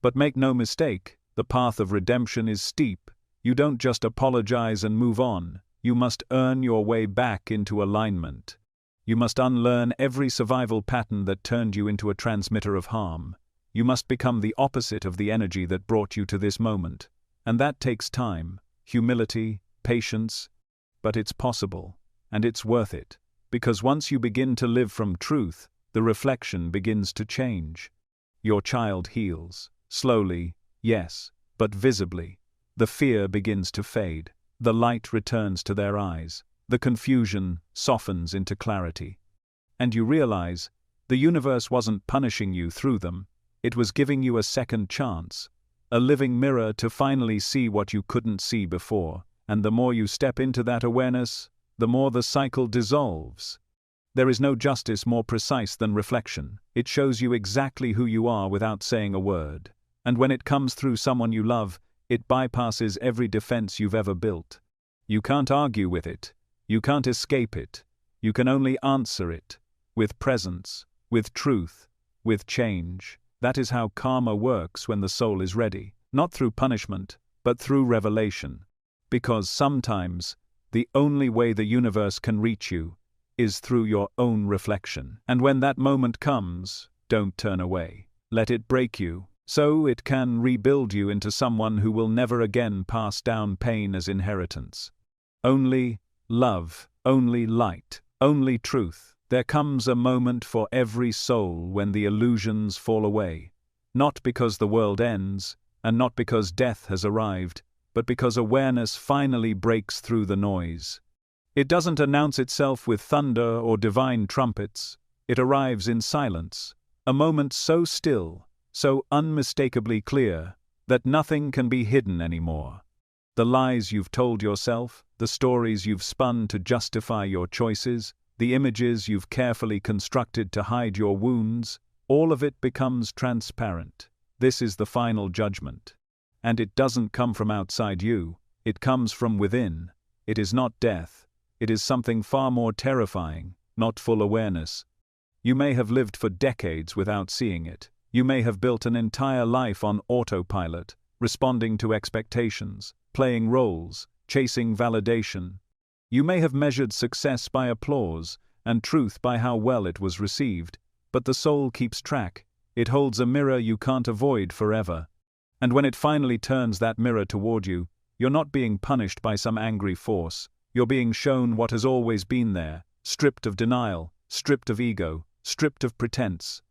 A: But make no mistake, the path of redemption is steep. You don't just apologize and move on. You must earn your way back into alignment. You must unlearn every survival pattern that turned you into a transmitter of harm. You must become the opposite of the energy that brought you to this moment. And that takes time, humility, patience. But it's possible, and it's worth it. Because once you begin to live from truth, the reflection begins to change. Your child heals. Slowly, yes, but visibly. The fear begins to fade. The light returns to their eyes. The confusion softens into clarity. And you realize, the universe wasn't punishing you through them. It was giving you a second chance. A living mirror to finally see what you couldn't see before. And the more you step into that awareness, the more the cycle dissolves. There is no justice more precise than reflection. It shows you exactly who you are without saying a word. And when it comes through someone you love, it bypasses every defense you've ever built. You can't argue with it. You can't escape it. You can only answer it. With presence, with truth, with change. That is how karma works when the soul is ready. Not through punishment, but through revelation. Because sometimes, the only way the universe can reach you is through your own reflection. And when that moment comes, don't turn away. Let it break you, so it can rebuild you into someone who will never again pass down pain as inheritance. Only love, only light, only truth. There comes a moment for every soul when the illusions fall away. Not because the world ends, and not because death has arrived, but because awareness finally breaks through the noise. It doesn't announce itself with thunder or divine trumpets. It arrives in silence, a moment so still, so unmistakably clear, that nothing can be hidden anymore. The lies you've told yourself, the stories you've spun to justify your choices, the images you've carefully constructed to hide your wounds, all of it becomes transparent. This is the final judgment. And it doesn't come from outside you, it comes from within. It is not death. It is something far more terrifying, not full awareness. You may have lived for decades without seeing it. You may have built an entire life on autopilot, responding to expectations, playing roles, chasing validation. You may have measured success by applause, and truth by how well it was received, but the soul keeps track. It holds a mirror you can't avoid forever. And when it finally turns that mirror toward you, you're not being punished by some angry force. You're being shown what has always been there, stripped of denial, stripped of ego, stripped of pretense.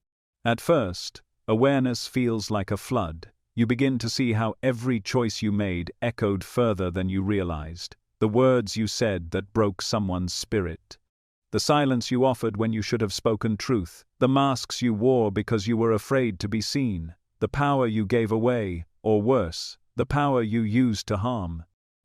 A: At first, awareness feels like a flood. You begin to see how every choice you made echoed further than you realized. The words you said that broke someone's spirit. The silence you offered when you should have spoken truth. The masks you wore because you were afraid to be seen. The power you gave away, or worse, the power you used to harm.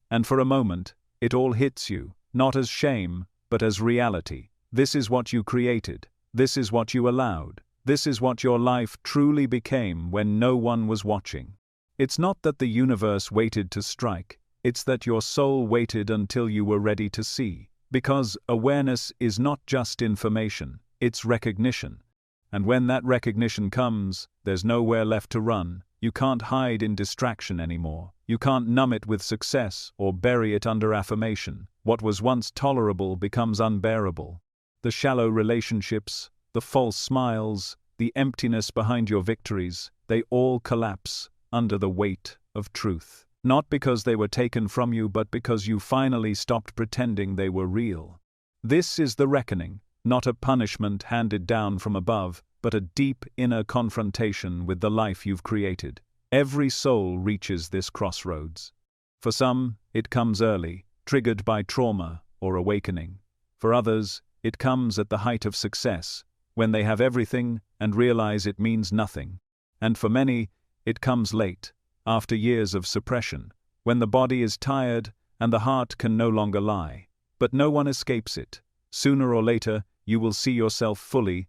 A: And for a moment, it all hits you, not as shame, but as reality. This is what you created. This is what you allowed. This is what your life truly became when no one was watching. It's not that the universe waited to strike, it's that your soul waited until you were ready to see. Because awareness is not just information, it's recognition. And when that recognition comes, there's nowhere left to run. You can't hide in distraction anymore. You can't numb it with success or bury it under affirmation. What was once tolerable becomes unbearable. The shallow relationships, the false smiles, the emptiness behind your victories, they all collapse under the weight of truth. Not because they were taken from you, but because you finally stopped pretending they were real. This is the reckoning, not a punishment handed down from above, but a deep inner confrontation with the life you've created. Every soul reaches this crossroads. For some, it comes early, triggered by trauma or awakening. For others, it comes at the height of success, when they have everything and realize it means nothing. And for many, it comes late, after years of suppression, when the body is tired and the heart can no longer lie. But no one escapes it. Sooner or later, you will see yourself fully,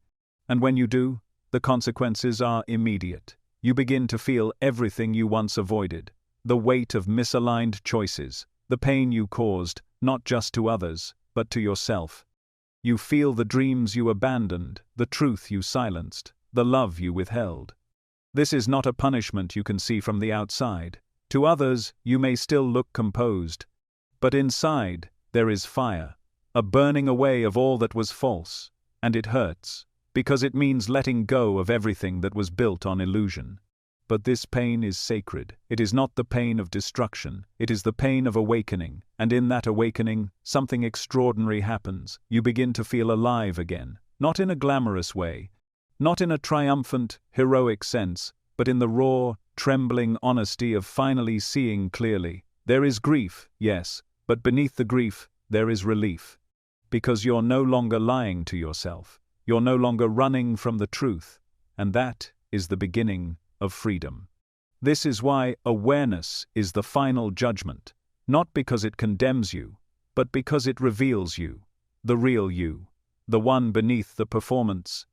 A: and when you do, the consequences are immediate. You begin to feel everything you once avoided, the weight of misaligned choices, the pain you caused, not just to others, but to yourself. You feel the dreams you abandoned, the truth you silenced, the love you withheld. This is not a punishment you can see from the outside. To others, you may still look composed. But inside, there is fire, a burning away of all that was false, and it hurts, because it means letting go of everything that was built on illusion. But this pain is sacred. It is not the pain of destruction, it is the pain of awakening, and in that awakening, something extraordinary happens. You begin to feel alive again, not in a glamorous way, not in a triumphant, heroic sense, but in the raw, trembling honesty of finally seeing clearly. There is grief, yes, but beneath the grief, there is relief. Because you're no longer lying to yourself. You're no longer running from the truth, and that is the beginning of freedom. This is why awareness is the final judgment, not because it condemns you, but because it reveals you, the real you, the one beneath the performance,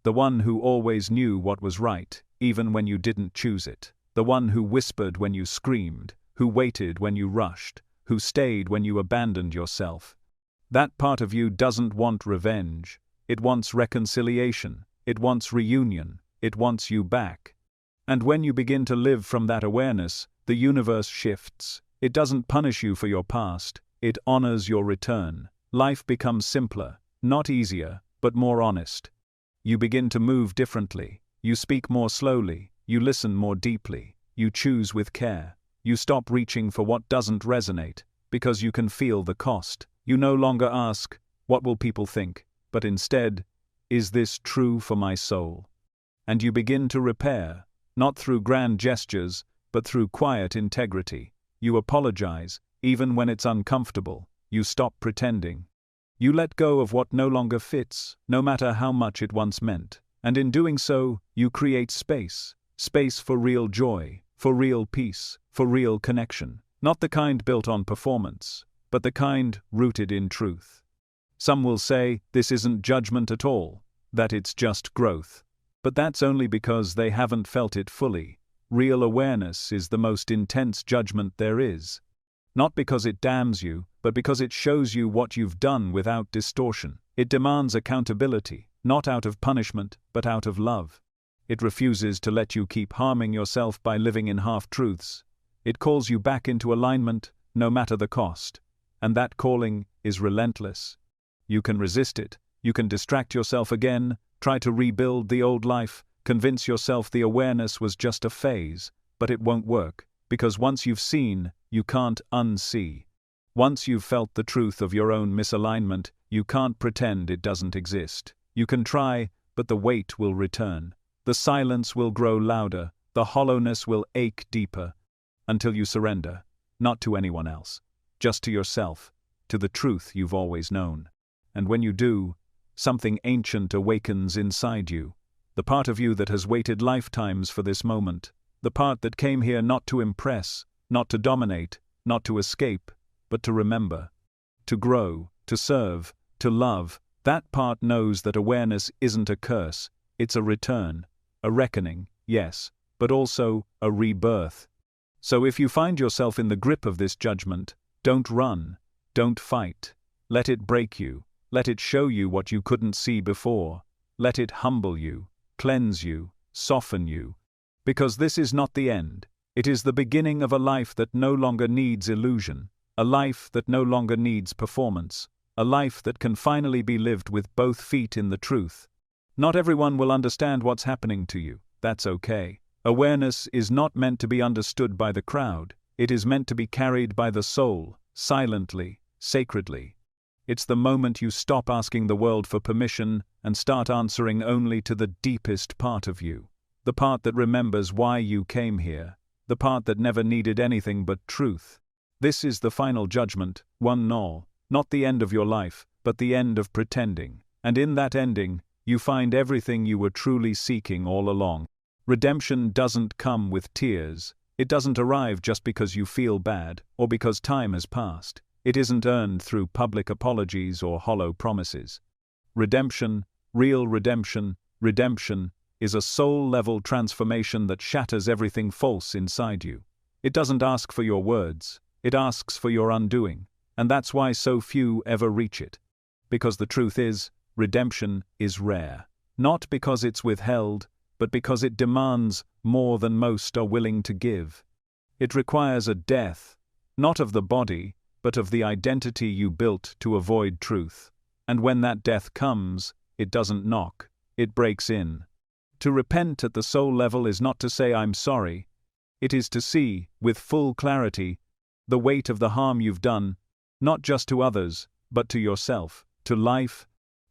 A: the one who always knew what was right, even when you didn't choose it, the one who whispered when you screamed, who waited when you rushed, who stayed when you abandoned yourself. That part of you doesn't want revenge. It wants reconciliation, it wants reunion, it wants you back. And when you begin to live from that awareness, the universe shifts. It doesn't punish you for your past, it honors your return. Life becomes simpler, not easier, but more honest. You begin to move differently, you speak more slowly, you listen more deeply, you choose with care. You stop reaching for what doesn't resonate, because you can feel the cost. You no longer ask, "What will people think?" but instead, "Is this true for my soul?" And you begin to repair, not through grand gestures, but through quiet integrity. You apologize, even when it's uncomfortable. You stop pretending. You let go of what no longer fits, no matter how much it once meant. And in doing so, you create space. Space for real joy, for real peace, for real connection. Not the kind built on performance, but the kind rooted in truth. Some will say this isn't judgment at all, that it's just growth. But that's only because they haven't felt it fully. Real awareness is the most intense judgment there is. Not because it damns you, but because it shows you what you've done without distortion. It demands accountability, not out of punishment, but out of love. It refuses to let you keep harming yourself by living in half-truths. It calls you back into alignment, no matter the cost. And that calling is relentless. You can resist it. You can distract yourself again, try to rebuild the old life, convince yourself the awareness was just a phase, but it won't work, because once you've seen, you can't unsee. Once you've felt the truth of your own misalignment, you can't pretend it doesn't exist. You can try, but the weight will return. The silence will grow louder, the hollowness will ache deeper, until you surrender, not to anyone else, just to yourself, to the truth you've always known. And when you do, something ancient awakens inside you, the part of you that has waited lifetimes for this moment, the part that came here not to impress, not to dominate, not to escape, but to remember, to grow, to serve, to love. That part knows that awareness isn't a curse, it's a return, a reckoning, yes, but also a rebirth. So if you find yourself in the grip of this judgment, don't run, don't fight. Let it break you. Let it show you what you couldn't see before. Let it humble you, cleanse you, soften you. Because this is not the end. It is the beginning of a life that no longer needs illusion, a life that no longer needs performance, a life that can finally be lived with both feet in the truth. Not everyone will understand what's happening to you. That's okay. Awareness is not meant to be understood by the crowd. It is meant to be carried by the soul, silently, sacredly. It's the moment you stop asking the world for permission and start answering only to the deepest part of you. The part that remembers why you came here. The part that never needed anything but truth. This is the final judgment, one and all. Not the end of your life, but the end of pretending. And in that ending, you find everything you were truly seeking all along. Redemption doesn't come with tears. It doesn't arrive just because you feel bad, or because time has passed. It isn't earned through public apologies or hollow promises. Redemption, real redemption, is a soul-level transformation that shatters everything false inside you. It doesn't ask for your words, it asks for your undoing, and that's why so few ever reach it. Because the truth is, redemption is rare. Not because it's withheld, but because it demands more than most are willing to give. It requires a death, not of the body, but of the identity you built to avoid truth. And when that death comes, it doesn't knock, it breaks in. To repent at the soul level is not to say I'm sorry. It is to see, with full clarity, the weight of the harm you've done, not just to others, but to yourself, to life,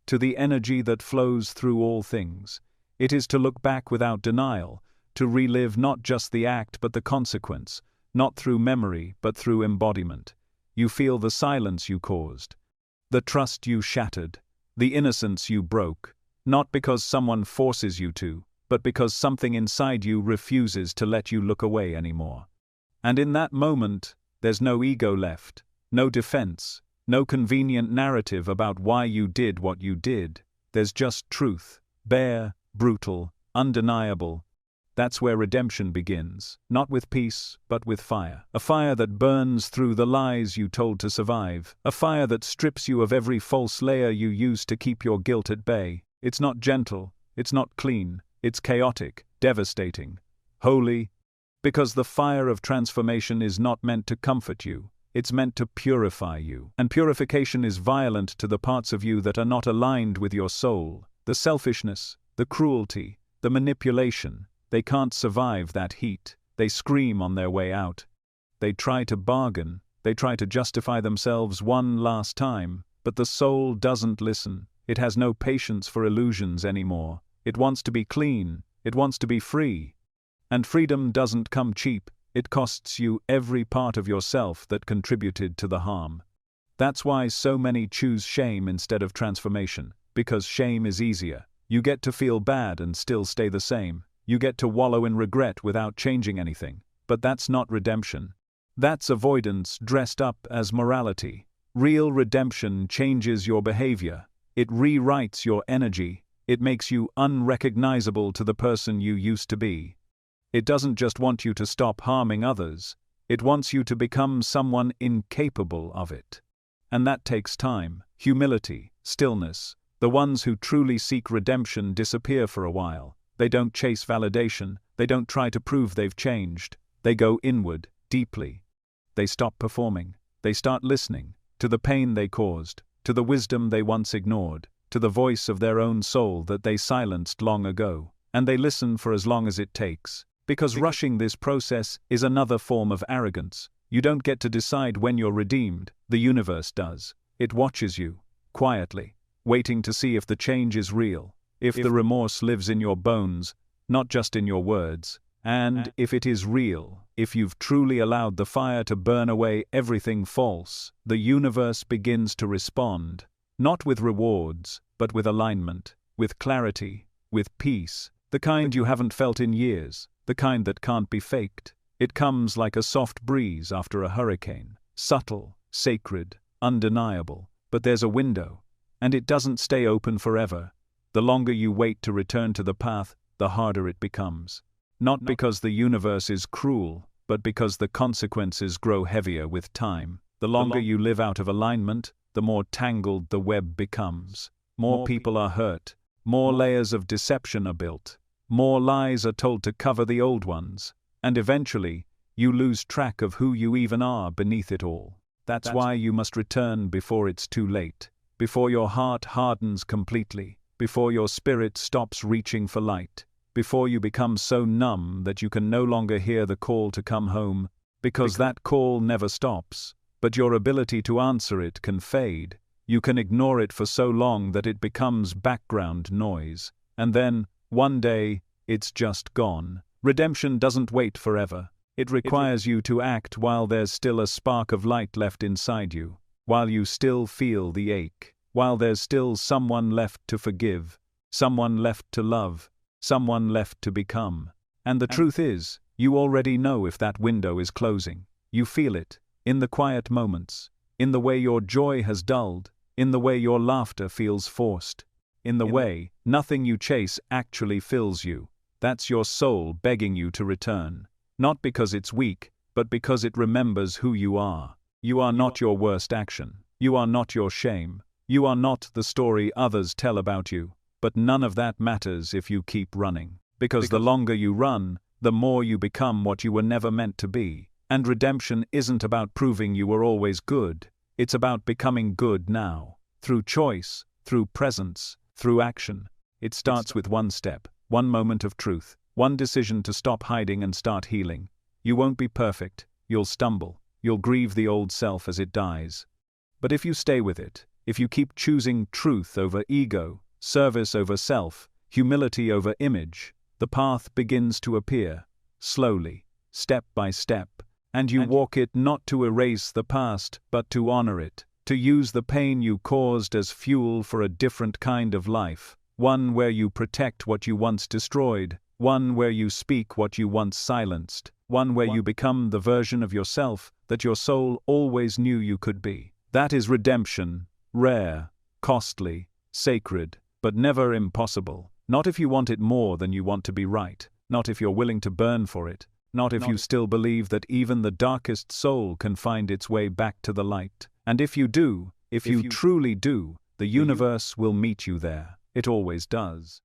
A: to the energy that flows through all things. It is to look back without denial, to relive not just the act but the consequence, not through memory but through embodiment. You feel the silence you caused, the trust you shattered, the innocence you broke, not because someone forces you to, but because something inside you refuses to let you look away anymore. And in that moment, there's no ego left, no defense, no convenient narrative about why you did what you did. There's just truth, bare, brutal, undeniable. That's where redemption begins, not with peace, but with fire. A fire that burns through the lies you told to survive. A fire that strips you of every false layer you used to keep your guilt at bay. It's not gentle, it's not clean, it's chaotic, devastating, holy. Because the fire of transformation is not meant to comfort you, it's meant to purify you. And purification is violent to the parts of you that are not aligned with your soul. The selfishness, the cruelty, the manipulation. They can't survive that heat. They scream on their way out. They try to bargain. They try to justify themselves one last time. But the soul doesn't listen. It has no patience for illusions anymore. It wants to be clean. It wants to be free. And freedom doesn't come cheap. It costs you every part of yourself that contributed to the harm. That's why so many choose shame instead of transformation. Because shame is easier. You get to feel bad and still stay the same. You get to wallow in regret without changing anything. But that's not redemption. That's avoidance dressed up as morality. Real redemption changes your behavior. It rewrites your energy. It makes you unrecognizable to the person you used to be. It doesn't just want you to stop harming others. It wants you to become someone incapable of it. And that takes time, humility, stillness. The ones who truly seek redemption disappear for a while. They don't chase validation. They don't try to prove they've changed. They go inward, deeply. They stop performing. They start listening to the pain they caused, to the wisdom they once ignored, to the voice of their own soul that they silenced long ago. And they listen for as long as it takes. Because rushing this process is another form of arrogance. You don't get to decide when you're redeemed. The universe does. It watches you, quietly, waiting to see if the change is real, if the remorse lives in your bones, not just in your words, and if it is real, if you've truly allowed the fire to burn away everything false. The universe begins to respond, not with rewards, but with alignment, with clarity, with peace, the kind you haven't felt in years, the kind that can't be faked. It comes like a soft breeze after a hurricane, subtle, sacred, undeniable, but there's a window, and it doesn't stay open forever. The longer you wait to return to the path, the harder it becomes. Not because the universe is cruel, but because the consequences grow heavier with time. The longer you live out of alignment, the more tangled the web becomes. More people are hurt, more layers of deception are built, more lies are told to cover the old ones, and eventually, you lose track of who you even are beneath it all. That's why you must return before it's too late, before your heart hardens completely, before your spirit stops reaching for light, before you become so numb that you can no longer hear the call to come home, because that call never stops, but your ability to answer it can fade. You can ignore it for so long that it becomes background noise, and then, one day, it's just gone. Redemption doesn't wait forever. It requires you to act while there's still a spark of light left inside you, while you still feel the ache, while there's still someone left to forgive, someone left to love, someone left to become. And the truth is, you already know if that window is closing. You feel it, in the quiet moments, in the way your joy has dulled, in the way your laughter feels forced, in the way nothing you chase actually fills you. That's your soul begging you to return. Not because it's weak, but because it remembers who you are. You are not your worst action. You are not your shame. You are not the story others tell about you. But none of that matters if you keep running. Because the longer you run, the more you become what you were never meant to be. And redemption isn't about proving you were always good. It's about becoming good now. Through choice, through presence, through action. It starts with one step, one moment of truth. One decision to stop hiding and start healing. You won't be perfect, you'll stumble, you'll grieve the old self as it dies. But if you stay with it, if you keep choosing truth over ego, service over self, humility over image, the path begins to appear, slowly, step by step, and you walk it not to erase the past, but to honor it, to use the pain you caused as fuel for a different kind of life, one where you protect what you once destroyed, one where you speak what you once silenced, one where you become the version of yourself that your soul always knew you could be. That is redemption, rare, costly, sacred, but never impossible. Not if you want it more than you want to be right, not if you're willing to burn for it, not if you still believe that even the darkest soul can find its way back to the light. And if you do, if you truly do, the universe will meet you there. It always does.